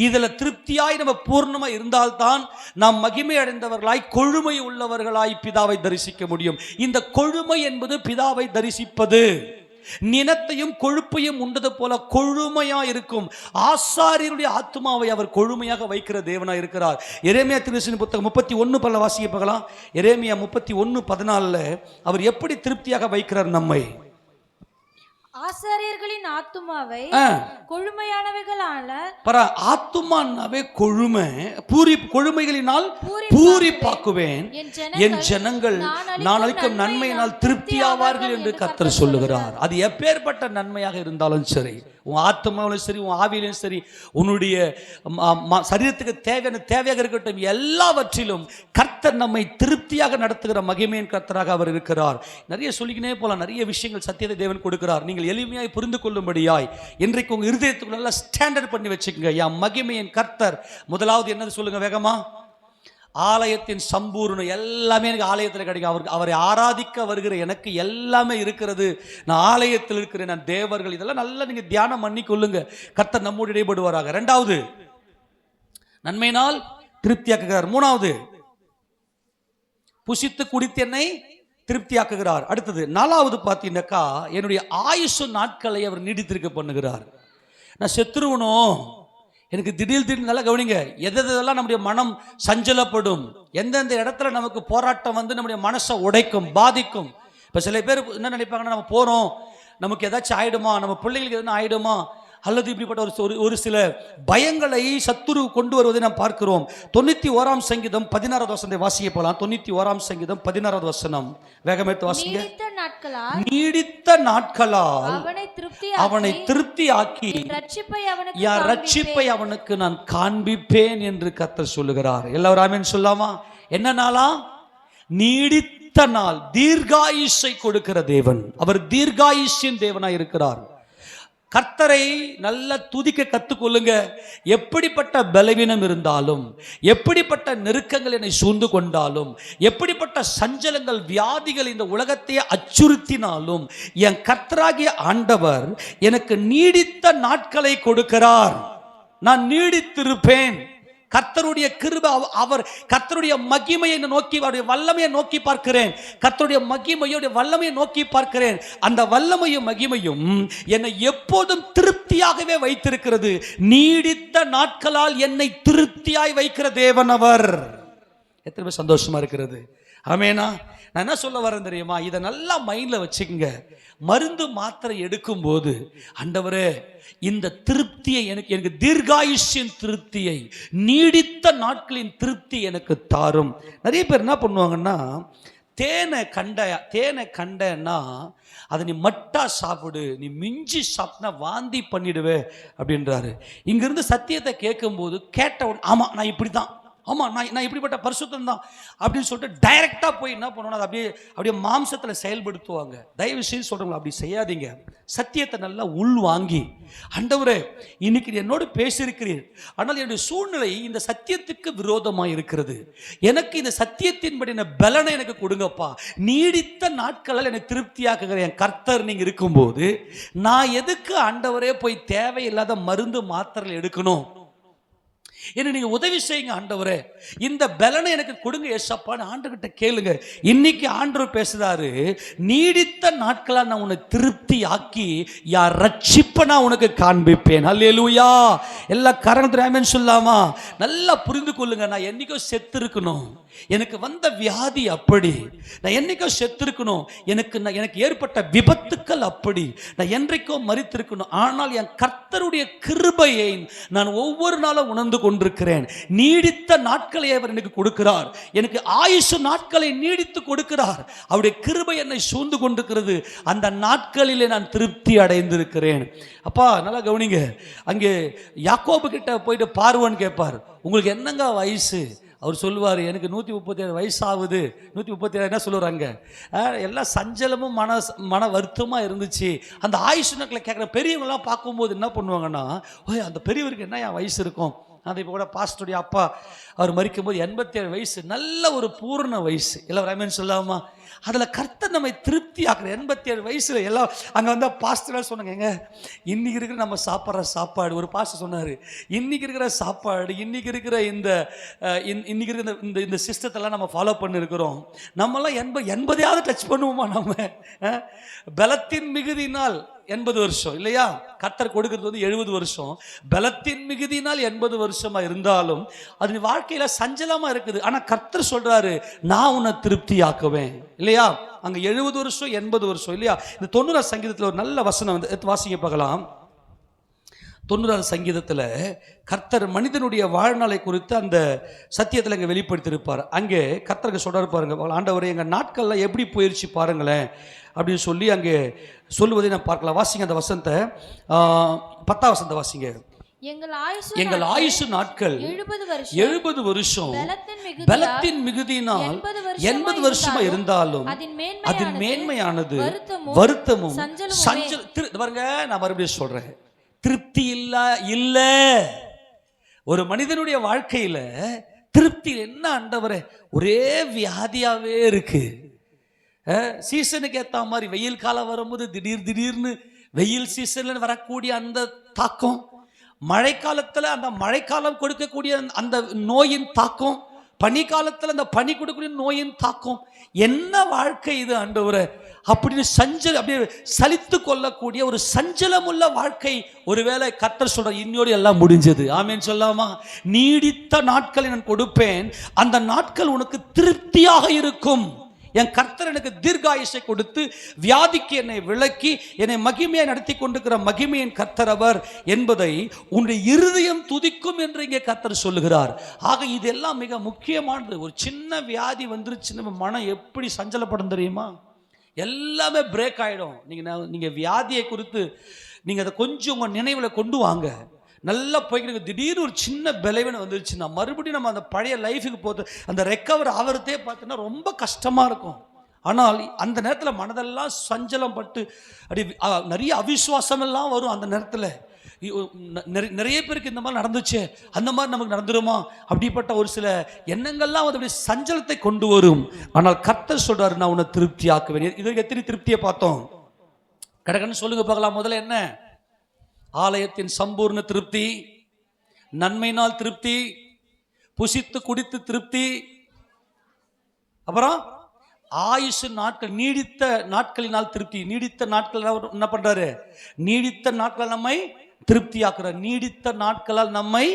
இதுல திருப்தியாய் நம்ம பூர்ணமா இருந்தால்தான் நாம் மகிமை அடைந்தவர்களாய் கொழுமை உள்ளவர்களாய் பிதாவை தரிசிக்க முடியும். இந்த கொழுமை என்பது பிதாவை தரிசிப்பது. நினத்தையும் கொழுப்பையும் உண்டது போல கொழுமையா இருக்கும். ஆசாரியருடைய ஆத்மாவை அவர் கொழுமையாக வைக்கிற தேவனாய் இருக்கிறார். எரேமியா தீர்க்கதரிசன புத்தகம் 31 வாசிக்க பார்க்கலாம். எரேமியா 31:14 அவர் எப்படி திருப்தியாக வைக்கிறார் நம்மை. ஆசாரியர்களின் ஆத்துமாவை கொழுமையானவைகளான ஆத்துமானாவே கொழுமை கொழுமைகளினால் பூரிப்பாக்குவேன், என் ஜனங்கள் நான் அளிக்கும் நன்மையினால் திருப்தியாவார்கள் என்று கர்த்தர் சொல்லுகிறார். அது எப்பேற்பட்ட நன்மையாக இருந்தாலும் சரி, உன் ஆத்மாவிலும் சரி, உன் ஆவியிலும் சரி, உன்னுடைய சரீரத்துக்கு தேவையாக இருக்கட்டும், எல்லாவற்றிலும் கர்த்தர் நம்மை திருப்தியாக நடத்துகிற மகிமையின் கர்த்தராக அவர் இருக்கிறார். நிறைய சொல்லிக்கினே போல, நிறைய விஷயங்கள் சத்தியத்தை தேவன் கொடுக்கிறார். நீங்கள் எளிமையாய் புரிந்து கொள்ளும்படியாய் இன்றைக்கு உங்க இருதயத்துக்கு நல்லா ஸ்டாண்டர்ட் பண்ணி வச்சுக்கோங்க. என் மகிமையின் கர்த்தர். முதலாவது என்னது சொல்லுங்க வேகமா? ஆலயத்தின் சம்பூர்ணம். எல்லாமே எனக்கு ஆலயத்தில் கிடைக்கும். அவரை ஆராதிக்க வருகிற எனக்கு எல்லாமே இருக்கிறது. நான் ஆலயத்தில் இருக்கிறேன், நான் தேவர்கள். இதெல்லாம் நல்லா நீங்க தியானம் பண்ணி கொள்ளுங்க. கர்த்தர் நம்மோடு இடைபடுவாராக. இரண்டாவது, நன்மையினால் திருப்தியாக்குகிறார். மூணாவது, புசித்து குடித்து என்னை திருப்தியாக்குகிறார். அடுத்தது நாலாவது பார்த்தீங்கன்னாக்கா, என்னுடைய ஆயுசு நாட்களை அவர் நீடித்திருக்க பண்ணுகிறார். நான் செத்துருவனும், எனக்கு திடீர்னு நல்லா கவனிங்க, எதெல்லாம் நம்முடைய மனம் சஞ்சலப்படும், எந்தெந்த இடத்துல நமக்கு போராட்டம் வந்து நம்முடைய மனசை உடைக்கும், பாதிக்கும். இப்போ சில பேர் என்ன நினைப்பாங்கன்னா, நம்ம போகிறோம், நமக்கு ஏதாச்சும் ஆயிடுமா, நம்ம பிள்ளைங்களுக்கு எதுனா ஆயிடுமா, அல்லது இப்படிப்பட்ட ஒரு சில பயங்களை சத்துரு கொண்டு வருவதை நாம் பார்க்கிறோம். 91 சங்கீதம் 16வது வசனத்தை வாசிக்க போலாம். 91 சங்கீதம் 16வது வசனம் வேகமெடுத்து வாசிங்க. நீடித்த நாட்களால் அவனை திருப்தியாக்கி என் ரட்சிப்பை அவனுக்கு நான் காண்பிப்பேன் என்று கர்த்தர் சொல்லுகிறார். எல்லாரும் ஆமென் சொல்லாமா? என்ன நாளா? நீடித்த நாள். தீர்காயுஷை கொடுக்கிற தேவன். அவர் தீர்காயுஷின் தேவனாய் இருக்கிறார். கர்த்தரை நல்ல துதிக்க கத்துக்கொள்ளுங்க. எப்படிப்பட்ட பலவீனம் இருந்தாலும், எப்படிப்பட்ட நெருக்கங்கள் என்னை சூழ்ந்து கொண்டாலும், எப்படிப்பட்ட சஞ்சலங்கள் வியாதிகள் இந்த உலகத்தையே அச்சுறுத்தினாலும், என் கர்த்தராகிய ஆண்டவர் எனக்கு நீடித்த நாட்களை கொடுக்கிறார். நான் நீடித்திருப்பேன். கர்த்தருடைய கிருபை, அவர் கர்த்தருடைய மகிமையை நோக்கி, அவருடைய வல்லமையை நோக்கி பார்க்கிறேன். கர்த்தருடைய மகிமையுடைய வல்லமையை நோக்கி பார்க்கிறேன். அந்த வல்லமையும் மகிமையும் என்னை எப்போதும் திருப்தியாகவே வைத்திருக்கிறது. நீடித்த நாட்களால் என்னை திருப்தியாய் வைக்கிற தேவன் அவர். எத்தனை பேர் சந்தோஷமா இருக்கிறது? ஆமேனா? நான் என்ன சொல்ல வரேன் தெரியுமா? இதை நல்லா மைண்ட்ல வச்சுக்கங்க. மருந்து மாத்திரை எடுக்கும் போது, ஆண்டவரே இந்த திருப்தியை எனக்கு தீர்காயுஷின் திருப்தியை, நீடித்த நாட்களின் திருப்தி எனக்கு தாரும். நிறைய பேர் என்ன பண்ணுவாங்கன்னா, தேனை கண்டன்னா அதை நீ மட்டா சாப்பிடு, நீ மிஞ்சி சாப்பிட்டா வாந்தி பண்ணிடுவே அப்படின்றாரு. இங்கிருந்து சத்தியத்தை கேட்கும்போது கேட்டவன், ஆமா நான் இப்படி தான், ஆமாம் நான் இப்படிப்பட்ட பரிசுத்தம் தான் அப்படின்னு சொல்லிட்டு டைரெக்டாக போய் என்ன பண்ணுவோம், அதை அப்படியே மாம்சத்தில் செயல்படுத்துவாங்க. தயவு செய்து சொல்கிறவங்களா அப்படி செய்யாதீங்க. சத்தியத்தை நல்லா உள் வாங்கி, ஆண்டவரே இன்னைக்கு என்னோடு பேசியிருக்கிறீர், ஆனால் என்னுடைய சூழ்நிலை இந்த சத்தியத்துக்கு விரோதமாக இருக்கிறது, எனக்கு இந்த சத்தியத்தின்படி பலனை எனக்கு கொடுங்கப்பா, நீடித்த நாட்களில் என்னை திருப்தியாக்குகிற என் கர்த்தர் நீங்கள் இருக்கும்போது நான் எதுக்கு ஆண்டவரே போய் தேவையில்லாத மருந்து மாத்திரை எடுக்கணும்? என்ன நீங்க உதவி செய்யுங்க ஆண்டவரே, இந்த பலனை எனக்கு கொடுங்க ஏசப்பான்னு ஆண்டவர்கிட்ட கேளுங்க. இன்னைக்கு ஆண்டவர் பேசுறாரு, நீடித்த நாட்களா நான் உன்னை திருப்தி ஆக்கி யார் ரட்சிப்பை நான் உனக்கு காண்பிப்பேன். அல்லேலூயா. எல்லா கரங்கத்துல ஆமென் சொல்லாமா? நல்லா புரிந்து கொள்ளுங்க. நான் என்னைக்கோ செத்து இருக்கணும், எனக்கு வந்த வியாதி அப்படி, நான் என்னைக்கோ செத்திருக்கணும், எனக்கு ஏற்பட்ட விபத்துக்கள் அப்படி, நான் என்றைக்கோ மரித்திருக்கணும். ஆனால் என் கர்த்தருடைய கிருபையை நான் ஒவ்வொரு நாளும் உணர்ந்து கொண்டிருக்கிறேன். நீடித்த நாட்களை அவர் எனக்கு கொடுக்கிறார், எனக்கு ஆயுசு நாட்களை நீடித்து கொடுக்கிறார். அவருடைய கிருபை என்னை சூழ்ந்து கொண்டிருக்கிறது. அந்த நாட்களிலே நான் திருப்தி அடைந்திருக்கிறேன். அப்பா நல்லா கவனிங்க. அங்கே யாக்கோபு கிட்ட போயிட்டு பார்வோன்னு கேட்பார், உங்களுக்கு என்னங்க வயசு? அவர் சொல்லுவார், எனக்கு 137 வயசு ஆகுது. 137 என்ன சொல்லுவாங்க, எல்லாம் சஞ்சலமும் மன வருத்தமாக இருந்துச்சு. அந்த ஆயுஷ் நாட்களை கேட்குற பெரியவங்களாம் பார்க்கும்போது என்ன பண்ணுவாங்கன்னா, ஓய் அந்த பெரியவருக்கு என்ன என் வயசு இருக்கும்? அது இப்போ கூட பாஸ்டருடைய அப்பா அவர் மரிக்கும்போது 87 வயசு, நல்ல ஒரு பூர்ண வயசு. எல்லாம் ஆமென் சொல்லாமா? அதில் கர்த்தர் நம்மை திருப்தி ஆக்குற 87 வயசுல எல்லாம் அங்கே வந்தால் பாஸ்டர் சொன்னாங்க, எங்க இன்னைக்கு இருக்கிற நம்ம சாப்பிட்ற சாப்பாடு, ஒரு பாஸ்டர் சொன்னார், இன்னைக்கு இருக்கிற சாப்பாடு, இன்னைக்கு இருக்கிற இன்னைக்கு இருக்கிற இந்த சிஸ்டத்தெல்லாம் நம்ம ஃபாலோ பண்ணிருக்கிறோம். நம்மளாம் 80 டச் பண்ணுவோமா? நம்ம பலத்தின் மிகுதினால் 80 வருஷம் இல்லையா? கர்த்தர் கொடுக்கிறது வந்து 70 வருஷம். பலத்தின் மிகுதியினால் 80 வருஷமா இருந்தாலும் அது வாழ்க்கையில சஞ்சலமா இருக்குது. ஆனா கர்த்தர் சொல்றாரு, நான் உன்னை திருப்தியாக்குவேன் இல்லையா? அங்க 70 வருஷம் 80 வருஷம் இல்லையா? இந்த 90 சங்கீதத்துல ஒரு நல்ல வசனம் வந்து வாசிங்க பார்க்கலாம். 90 சங்கீதத்துல கர்த்தர் மனிதனுடைய வாழ்நாளை குறித்து அந்த சத்தியத்தில் அங்கே வெளிப்படுத்தியிருப்பார். அங்கே கர்த்தருக்கு சொல்றாரு பாருங்க, ஆண்டவரே எங்கள் நாட்கள்லாம் எப்படி போயிடுச்சு பாருங்களேன் அப்படின்னு சொல்லி அங்கே சொல்லுவதை நான் பார்க்கலாம். வாசிங்க அந்த வசனத்தை, 10ஆம் வசனத்தை வாசிங்க. எங்கள் ஆயுசு நாட்கள் 70 வருஷம், பலத்தின் மிகுதியினால் 80 வருஷமா இருந்தாலும் அதன் மேன்மையானது வருத்தமும் சஞ்சலம். பாருங்க, நான் மறுபடியும் சொல்றேன், திருப்தி இல்ல. ஒரு மனிதனுடைய வாழ்க்கையில திருப்தி என்ன ஆண்டவரே? ஒரே வியாதியாவே இருக்கு. சீசனுக்கு ஏற்ற மாதிரி வெயில் காலம் வரும்போது திடீர்னு வெயில் சீசன்ல வரக்கூடிய அந்த தாக்கம், மழைக்காலத்துல அந்த மழைக்காலம் கொடுக்கக்கூடிய அந்த நோயின் தாக்கம், பனிக்காலத்துல அந்த பனி கொடுக்கக்கூடிய நோயின் தாக்கம், என்ன வாழ்க்கை இது ஆண்டவரே அப்படின்னு அப்படியே சலித்து கொள்ளக்கூடிய ஒரு சஞ்சலமுள்ள வாழ்க்கை. ஒருவேளை கர்த்தர் சொல்ற இன்னொரு எல்லாம் முடிஞ்சது, ஆமேன் சொல்லாமா? நீடித்த நாட்களை நான் கொடுப்பேன், அந்த நாட்கள் உனக்கு திருப்தியாக இருக்கும். என் கர்த்தர் எனக்கு தீர்காயுசை கொடுத்து வியாதிக்கு என்னை விலக்கி என்னை மகிமையை நடத்தி கொண்டிருக்கிற மகிமையின் கர்த்தர் அவர் என்பதை உன்னுடைய இருதயம் துதிக்கும் என்று இங்கே கர்த்தர் சொல்லுகிறார். ஆக இதெல்லாம் மிக முக்கியமானது. ஒரு சின்ன வியாதி வந்துருச்சு, நம்ம மனம் எப்படி சஞ்சலப்படும் தெரியுமா? எல்லாமே பிரேக் ஆகிடும். நீங்கள் வியாதியை குறித்து நீங்கள் அதை கொஞ்சம் உங்கள் நினைவில் கொண்டு வாங்க. நல்லா போய்க்கிட்டு திடீர்னு ஒரு சின்ன பலவீனம் வந்துருச்சுன்னா மறுபடியும் நம்ம அந்த பழைய லைஃபுக்கு போது அந்த ரெக்கவர் ஆகிறதே பார்த்தோன்னா ரொம்ப கஷ்டமாக இருக்கும். ஆனால் அந்த நேரத்தில் மனதெல்லாம் சஞ்சலம் பட்டு அப்படி நிறைய அவிசுவாசமெல்லாம் வரும். அந்த நேரத்தில் நிறைய பேருக்கு இந்த மாதிரி நடந்துச்சு, அந்த மாதிரி நமக்கு நடந்துருமா அப்படிப்பட்ட ஒரு சில எண்ணங்கள்லாம் வந்து அப்படி சஞ்சலத்தை கொண்டு வரும். ஆனால் கர்த்தர் சொல்றாரு, நான் உன்னை திருப்தி ஆக்குவேன். இதுக்கு எத்தனை திருப்தியை பார்த்தோம்? கடகன்னு சொல்லுங்க பார்க்கலாம். முதல்ல என்ன? ஆலயத்தின் சம்பூர்ண திருப்தி, நன்மையினால் திருப்தி, புசித்து குடித்து திருப்தி, அப்புறம் ஆயுசு நாட்கள், நீடித்த நாட்களினால் திருப்தி. நீடித்த நாட்கள் என்ன பண்றாரு? நீடித்த நாட்கள் நம்மை திருப்தியாக்குறார். நீடித்த நாட்களால் நம்மை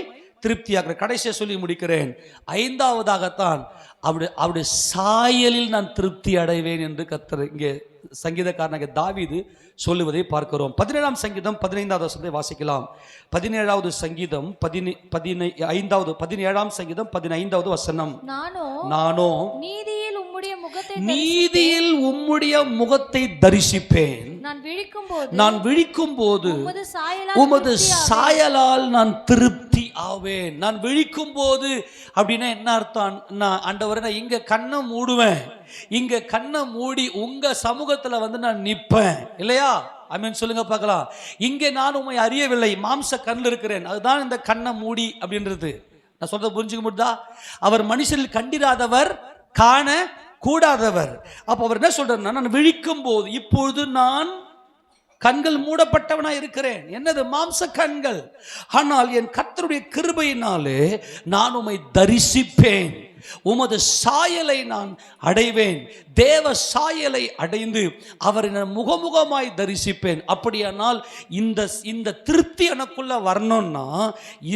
திருப்தியாக்குறார். கடைசியை சொல்லி முடிக்கிறேன். 5ஆவதாகத்தான் அவருடைய சாயலில் நான் திருப்தி அடைவேன் என்று கர்த்தர் இங்கே சங்கீதக்காரனாக தாவீது சொல்லுவதை பார்க்கிறோம். 17ஆம் சங்கீதம் 15வது வசனத்தை வாசிக்கலாம். 17வது சங்கீதம் 17ஆம் சங்கீதம் 15வது வசனம். நானோ நீதியில் உம்முடைய முகத்தை தரிசிப்பேன். நான் விழிக்கும் போது உமது சாயலால் நான் திருப்தி ஆவேன். நான் விழிக்கும் போது அப்படின்னா என்ன அர்த்தம்? நான் ஆண்டவரே, நான் இங்க கண்ணை மூடுவேன், இங்க கண்ணை மூடி உங்க சமூகத்துல வந்து நான் நிற்பேன் இல்லையா? ஆமென் சொல்லுங்க பார்க்கலாம். இங்கே நான் உம்மை அறியவில்லை, மாம்ச கண்ணில் இருக்கிறேன், அதுதான் இந்த கண்ணை மூடி அப்படின்றது. நான் சொல்றத புரிஞ்சுக்க முடியுதா? அவர் மனுஷரில் கண்டிராதவர், காண கூடாதவர். அப்ப அவர் என்ன சொல்றாருன்னா, நான் விழிக்கும் போது இப்பொழுது நான் கண்கள் மூடப்பட்டவனா இருக்கிறேன். என்னது? மாம்ச கண்கள். ஆனால் என் கர்த்தருடைய கிருபையினாலே நான் உம்மை தரிசிப்பேன், உமது சாயலை நான் அடைவேன். தேவ சாயலை அடைந்து அவரை நான் முகமுகமாய் தரிசிப்பேன். அப்படியானால் இந்த திருப்தி எனக்குள்ள வரணும்னா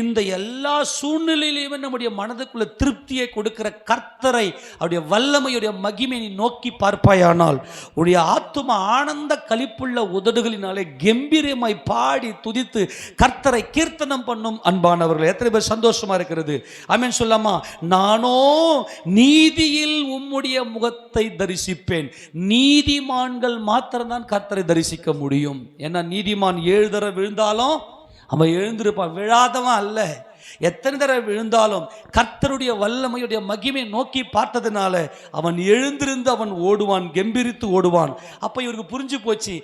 இந்த எல்லா சூழ்நிலையிலுமே நம்முடைய மனதுக்குள்ள திருப்தியை கொடுக்கிற கர்த்தரை, அவருடைய வல்லமையுடைய மகிமையை நோக்கி பார்ப்பாயானால் உடைய ஆத்தும ஆனந்த களிப்புள்ள உதடுகளினாலே கம்பீரமாய் பாடி துதித்து கர்த்தரை கீர்த்தனம் பண்ணும் அன்பானவர்கள். எத்தனை பேர் சந்தோஷமா இருக்கிறது? ஆமென் சொல்லாமா? நானோ நீதியில் உம்முடைய முகத்தை தரிசிப்பேன். நீதிமான்கள் மாத்திரம்தான் கர்த்தரை தரிசிக்க முடியும். ஏன்னா நீதிமான் 7 தடவை விழுந்தாலும் அவன் எழுந்திருப்பான், விழாதவன் அல்ல. எத்தனை தடவை விழுந்தாலும் கர்த்தருடைய வல்லமையுடைய மகிமை நோக்கி பார்த்ததுனால அவன் எழுந்திருந்து அவன் ஓடுவான், கம்பீரித்து ஓடுவான். அப்ப இவருக்கு புரிஞ்சு போச்சு,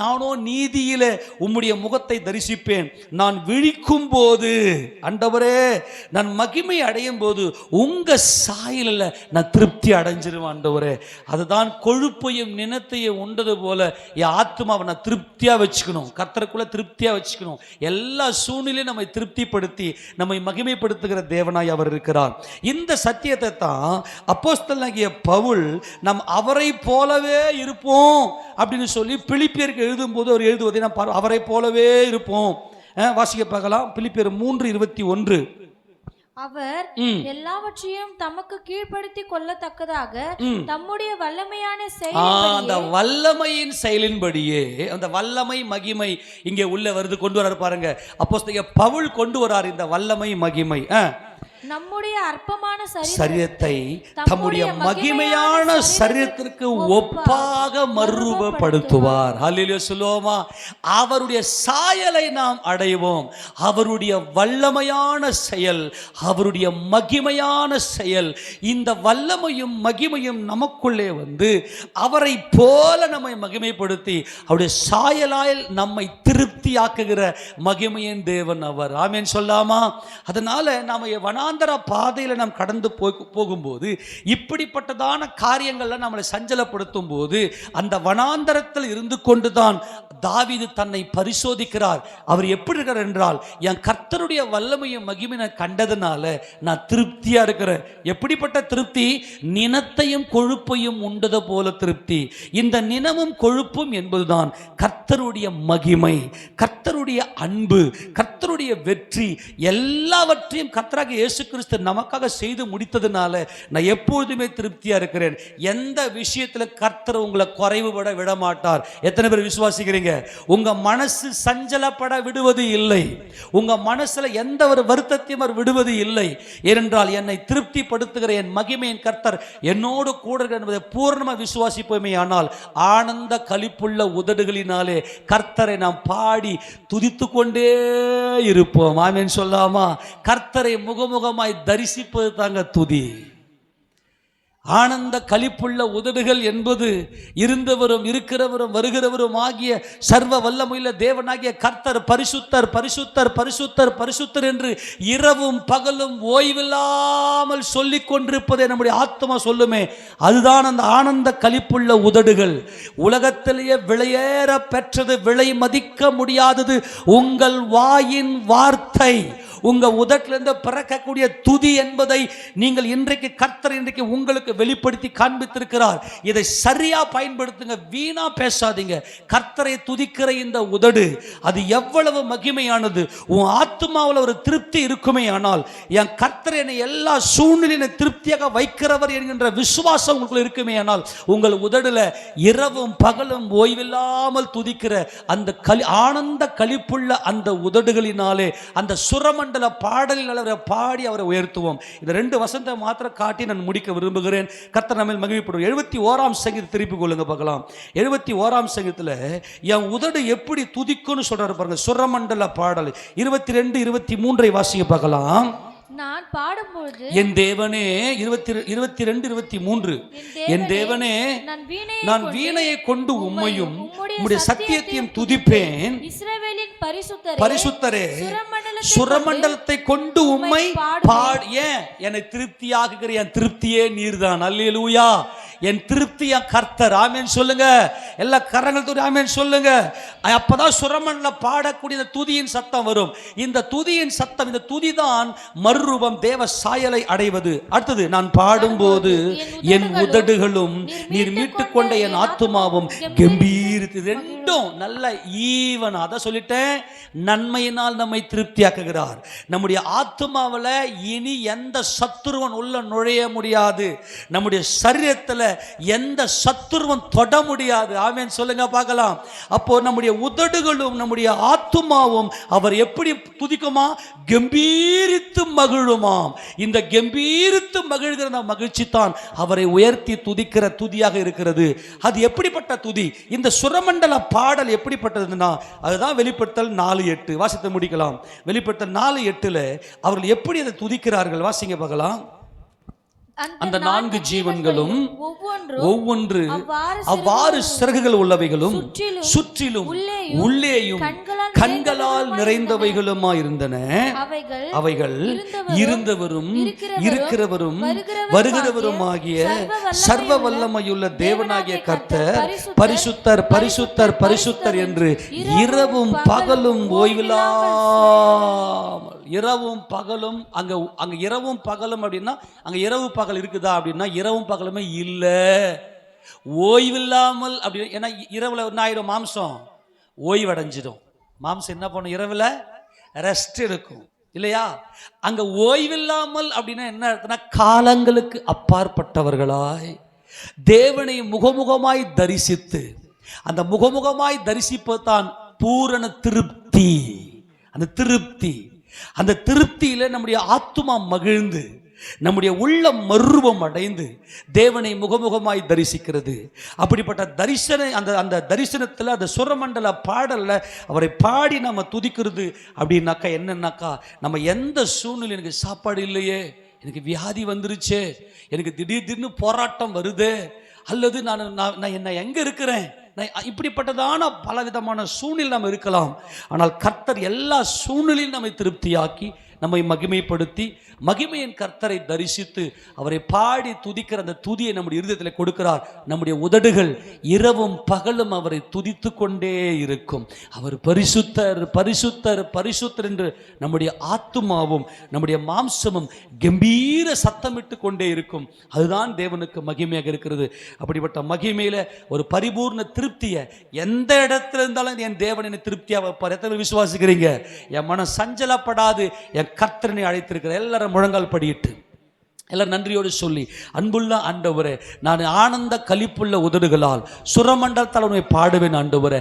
நானோ நீதியில உம்முடைய முகத்தை தரிசிப்பேன். நான் விழிக்கும் போது ஆண்டவரே, நான் மகிமை அடையும் போது உங்க சாயலில் நான் திருப்தி அடைஞ்சிருவேன் ஆண்டவரே. அதுதான் கொழுப்பையும் நினத்தையும் உண்டது போல என் ஆத்மாவை நான் திருப்தியா வச்சுக்கணும், கர்த்தருக்குள்ள திருப்தியா வச்சுக்கணும். எல்லா சூழ்நிலையும் நம்மை திருப்திப்படுத்தி நம்மை மகிமைப்படுத்துகிற தேவனாய் அவர் இருக்கிறார். இந்த சத்தியத்தை தான் அப்போஸ்தலனாகிய பவுல் நாம் அவரை போலவே இருப்போம் அப்படின்னு சொல்லி பிலிப்பியருக்கு எழுதும்போது அவர் எழுதுவதை நாம் அவரை போலவே இருப்போம். வாசிக்க பார்க்கலாம். பிலிப்பியர் 3:21. அவர் எல்லாவற்றையும் தமக்கு கீழ்ப்படுத்தி கொள்ளத்தக்கதாக தம்முடைய வல்லமையான அந்த வல்லமையின் செயலின்படியே, அந்த வல்லமை மகிமை இங்கே உள்ள வருது, கொண்டு வராரு பாருங்க. அப்போஸ்தலனாகிய பவுல் கொண்டு வரார் இந்த வல்லமை மகிமை. நம்முடைய அற்பமான சரீரத்தை தம்முடைய மகிமையான சரீரத்திற்கு ஒப்பாக மறுரூபப்படுத்துவார். ஹல்லேலூயா சொல்லுவோமா? அவருடைய சாயலை நாம் அடைவோம். அவருடைய வல்லமையான செயல், அவருடைய மகிமையான செயல், இந்த வல்லமையும் மகிமையும் நமக்குள்ளே வந்து அவரை போல நம்மை மகிமைப்படுத்தி அவருடைய சாயலால் நம்மை திருப்தியாக்குகிற மகிமையின் தேவன் அவர். ஆமென் சொல்லாமா? அதனால நாம வனாந்தர பாதையில நாம் கடந்து போகும்போது இப்படிப்பட்டதான காரியங்கள்ல நம்மளை சஞ்சலப்படுத்தும் போது அந்த வனாந்தரத்தில் இருந்து கொண்டுதான் தாவீது தன்னை பரிசோதிக்கிறார். அவர் எப்படி இருக்கிறார் என்றால், என் கர்த்தருடைய வல்லமையும் மகிமையை கண்டதுனால நான் திருப்தியா இருக்கிறேன். எப்படிப்பட்ட திருப்தி? நினத்தையும் கொழுப்பையும் உண்டது போல திருப்தி. இந்த நினமும் கொழுப்பும் என்பதுதான் கர்த்தருடைய மகிமை, கர்த்தருடைய அன்பு, கர்த்தருடைய வெற்றி, எல்லாவற்றையும் கர்த்தராகிய இயேசு கிறிஸ்து நமக்காக செய்து முடித்ததுனால நான் எப்பொழுதுமே திருப்தியா இருக்கிறேன். எந்த விஷயத்துல கர்த்தர் உங்களை குறைவுபட விட மாட்டார். எத்தனை பேர் விசுவாசிக்கிறீங்க? உங்க மனசு சஞ்சலப்பட விடுவது இல்லை. உங்க மனசுல எந்த ஒரு வருத்தத்தையும் அவர் விடுவது இல்லை. ஏனென்றால் என்னை திருப்திப்படுத்துகிற என் மகிமையின் கர்த்தர் என்னோடு கூட என்பதை பூர்ணமா விசுவாசிப்போமே. ஆனால் ஆனந்த களிப்புள்ள உதடுகளினாலே கர்த்தரை நாம் பாடி துதித்து கொண்டே இருப்போம். ஆமென் சொல்லாமா? கர்த்தரை முகமுகமாய் தரிசிப்பது தாங்க துதி. ஆனந்த களிப்புள்ள உதடுகள் என்பது இருந்தவரும் இருக்கிறவரும் வருகிறவரும் ஆகிய சர்வ வல்லமையுள்ள தேவனாகிய கர்த்தர் பரிசுத்தர் பரிசுத்தர் பரிசுத்தர் பரிசுத்தர் என்று இரவும் பகலும் ஓய்வில்லாமல் சொல்லிக் கொண்டிருப்பதை நம்முடைய ஆத்மா சொல்லுமே. அதுதான் அந்த ஆனந்த களிப்புள்ள உதடுகள். உலகத்திலேயே விலையேற பெற்றது, விலை மதிக்க முடியாதது உங்கள் வாயின் வார்த்தை. உங்க உதட்டிலிருந்து பிறக்கக்கூடிய துதி என்பதை நீங்கள் இன்றைக்கு கர்த்தர் இன்றைக்கு உங்களுக்கு வெளிப்படுத்தி காண்பித்திருக்கிறார். இதை சரியா பயன்படுத்துங்க, வீணா பேசாதீங்க. கர்த்தரை துதிக்கிற இந்த உதடு அது எவ்வளவு மகிமையானது. உன் ஆத்மாவில் ஒரு திருப்தி இருக்குமே. ஆனால் என் கர்த்தர் என்னை எல்லா சூழ்நிலையிலும் திருப்தியாக வைக்கிறவர் என்கின்ற விசுவாசம் உங்களுக்கு இருக்குமே. ஆனால் உங்கள் உதடுல இரவும் பகலும் ஓய்வில்லாமல் துதிக்கிற அந்த ஆனந்த களிப்புள்ள அந்த உதடுகளினாலே அந்த சுரமண்டல பாடலில் அவரை பாடி அவரை உயர்த்துவோம். இந்த 2 வசனத்தை மாத்திரம் காட்டி நான் முடிக்க விரும்புகிறேன். கர்த்தர் நம்மை மகிமைப்படுவோம். 71ஆம் சங்கீதத்தை திருப்பி கொள்ளுங்க பார்க்கலாம். 71ஆம் சங்கீதத்துல என் உதடு எப்படி துதிக்கும்னு சொல்றாரு பாருங்க. சுரமண்டல பாடல் 22, 23 வாசிங்க பார்க்கலாம். நான் பாடும்போது என் தேவனே 22, 23 என் தேவனே நான் வீணையை கொண்டு உம்மையும் உம்முடைய சத்தியத்தையும் துதிப்பேன். இஸ்ரவேலின் பரிசுத்தரே சுரமண்டலத்தை கொண்டு உம்மை ஏன் என்னை திருப்தியாக்குகிற என் திருப்தியே நீர்தான். அல்லேலூயா. என் திருப்தி என் கர்த்தர். ஆமென் சொல்லுங்க. எல்லா கரங்கள் தூக்கி ஆமென் சொல்லுங்க. அப்பதான் சுரமண்டல பாடக்கூடிய துதியின் சத்தம் வரும். இந்த துதியின் சத்தம், இந்த துதிதான் மறுரூபம், தேவ சாயலை அடைவது. அடுத்தது, நான் பாடும்போது என் உதடுகளும் நீர் மீட்டுக் கொண்ட என் ஆத்துமாவும் கம்பீரித்து. ரெண்டும் நல்ல ஈவன். அத சொல்லிட்டேன். நன்மையினால் நம்மை திருப்தியாக்குகிறார். நம்முடைய ஆத்துமாவில் இனி எந்த சத்துருவன் உள்ள நுழைய முடியாது. நம்முடைய சரீரத்தில் எந்த சத்துருவன் தொட முடியாது. ஆமென் சொல்லுங்க பார்க்கலாம். அப்போ நம்முடைய உதடுகளும் நம்முடைய ஆத்துமாவும் அவர் எப்படி துதிக்குமா? கம்பீரித்து மகிழுமாம். இந்த கம்பீரித்து மகிழ்கிற மகிழ்ச்சி தான் அவரை உயர்த்தி துதிக்கிற துதியாக இருக்கிறது. அது எப்படிப்பட்ட துதி? இந்த சுரமண்டல பாடல் எப்படிப்பட்டதுன்னா அதுதான் வெளிப்படுத்தல் 4:8 வாசித்து முடிக்கலாம். வெளிப்படுத்தல் 4:8 அவர்கள் எப்படி அதை துதிக்கிறார்கள் வாசிங்க பார்க்கலாம். அந்த 4 ஜீவன்களும் ஒவ்வொன்று அவ்வாறு சிறகுகள் உள்ளவைகளும் சுற்றிலும் உள்ளேயும் கண்களால் நிறைந்தவைகளுமா இருந்தன. அவைகள் இருந்தவரும் இருக்கிறவரும் வருகிறவரும் ஆகிய சர்வ வல்லமையுள்ள தேவனாகிய கர்த்தர் பரிசுத்தர் பரிசுத்தர் பரிசுத்தர் என்று இரவும் பகலும் ஓய்வில்லாமல் இரவும் பகலும் அங்க இரவும் பகலும் அப்படின்னா அங்க இரவு பகல் இருக்குதா அப்படின்னா இரவும் பகலுமே இல்லை. ஓய்வில்லாமல் அப்படி, ஏன்னா இரவுல என்ன ஆயிடும், மாம்சம் ஓய்வடைஞ்சிடும். மாம்சம் என்ன பண்ணும், இரவுல ரெஸ்ட் இருக்கும் இல்லையா? அங்க ஓய்வில்லாமல் அப்படின்னா என்ன அர்த்தம்னா, காலங்களுக்கு அப்பாற்பட்டவர்களாய் தேவனை முகமுகமாய் தரிசித்து, அந்த முகமுகமாய் தரிசிப்பதான் பூரண திருப்தி. அந்த திருப்தியில நம்முடைய ஆத்துமா மகிழ்ந்து, நம்முடைய உள்ளம் மர்வம் அடைந்து தேவனை முகமுகமாய் தரிசிக்கிறது. அப்படிப்பட்ட அந்த தரிசனத்தில் அந்த சுரமண்டல பாடல்ல அவரை பாடி நம்ம துதிக்கிறது அப்படின்னாக்கா என்னன்னாக்கா, நம்ம எந்த சூழ்நிலை, எனக்கு சாப்பாடு இல்லையே, எனக்கு வியாதி வந்துருச்சே, எனக்கு திடீர்னு போராட்டம் வருது, அல்லது நான் என்ன எங்க இருக்கிறேன், இப்படிப்பட்டதான பலவிதமான சூழ்நிலை நம்ம இருக்கலாம். ஆனால் கர்த்தர் எல்லா சூழ்நிலையும் நம்மை திருப்தியாக்கி, நம்மை மகிமைப்படுத்தி, மகிமையின் கர்த்தரை தரிசித்து அவரை பாடி துதிக்கிற அந்த துதியை நம்முடைய இருதயத்தில் கொடுக்கிறார். நம்முடைய உதடுகள் இரவும் பகலும் அவரை துதித்து கொண்டே இருக்கும். அவர் பரிசுத்தர் பரிசுத்தர் பரிசுத்தர் என்று நம்முடைய ஆத்துமாவும் நம்முடைய மாம்சமும் கம்பீர சத்தமிட்டு கொண்டே இருக்கும். அதுதான் தேவனுக்கு மகிமையாக இருக்கிறது. அப்படிப்பட்ட மகிமையில ஒரு பரிபூர்ண திருப்தியை எந்த இடத்துல இருந்தாலும் என் தேவன் என்னை திருப்தியாக வைப்பார். எத்தனை விசுவாசிக்கிறீங்க? என் மனம் சஞ்சலப்படாது, என் கர்த்தரனை அழைத்திருக்கிற எல்லாரும் முழங்கால் படியிட்டு எல்லாரும் நன்றியோடு சொல்லி, அன்புள்ள ஆண்டவரே, நான் ஆனந்த களிப்புள்ள உதடுகளால் சுரமண்டலத்தால் உம்மை பாடுவேன் ஆண்டவரே.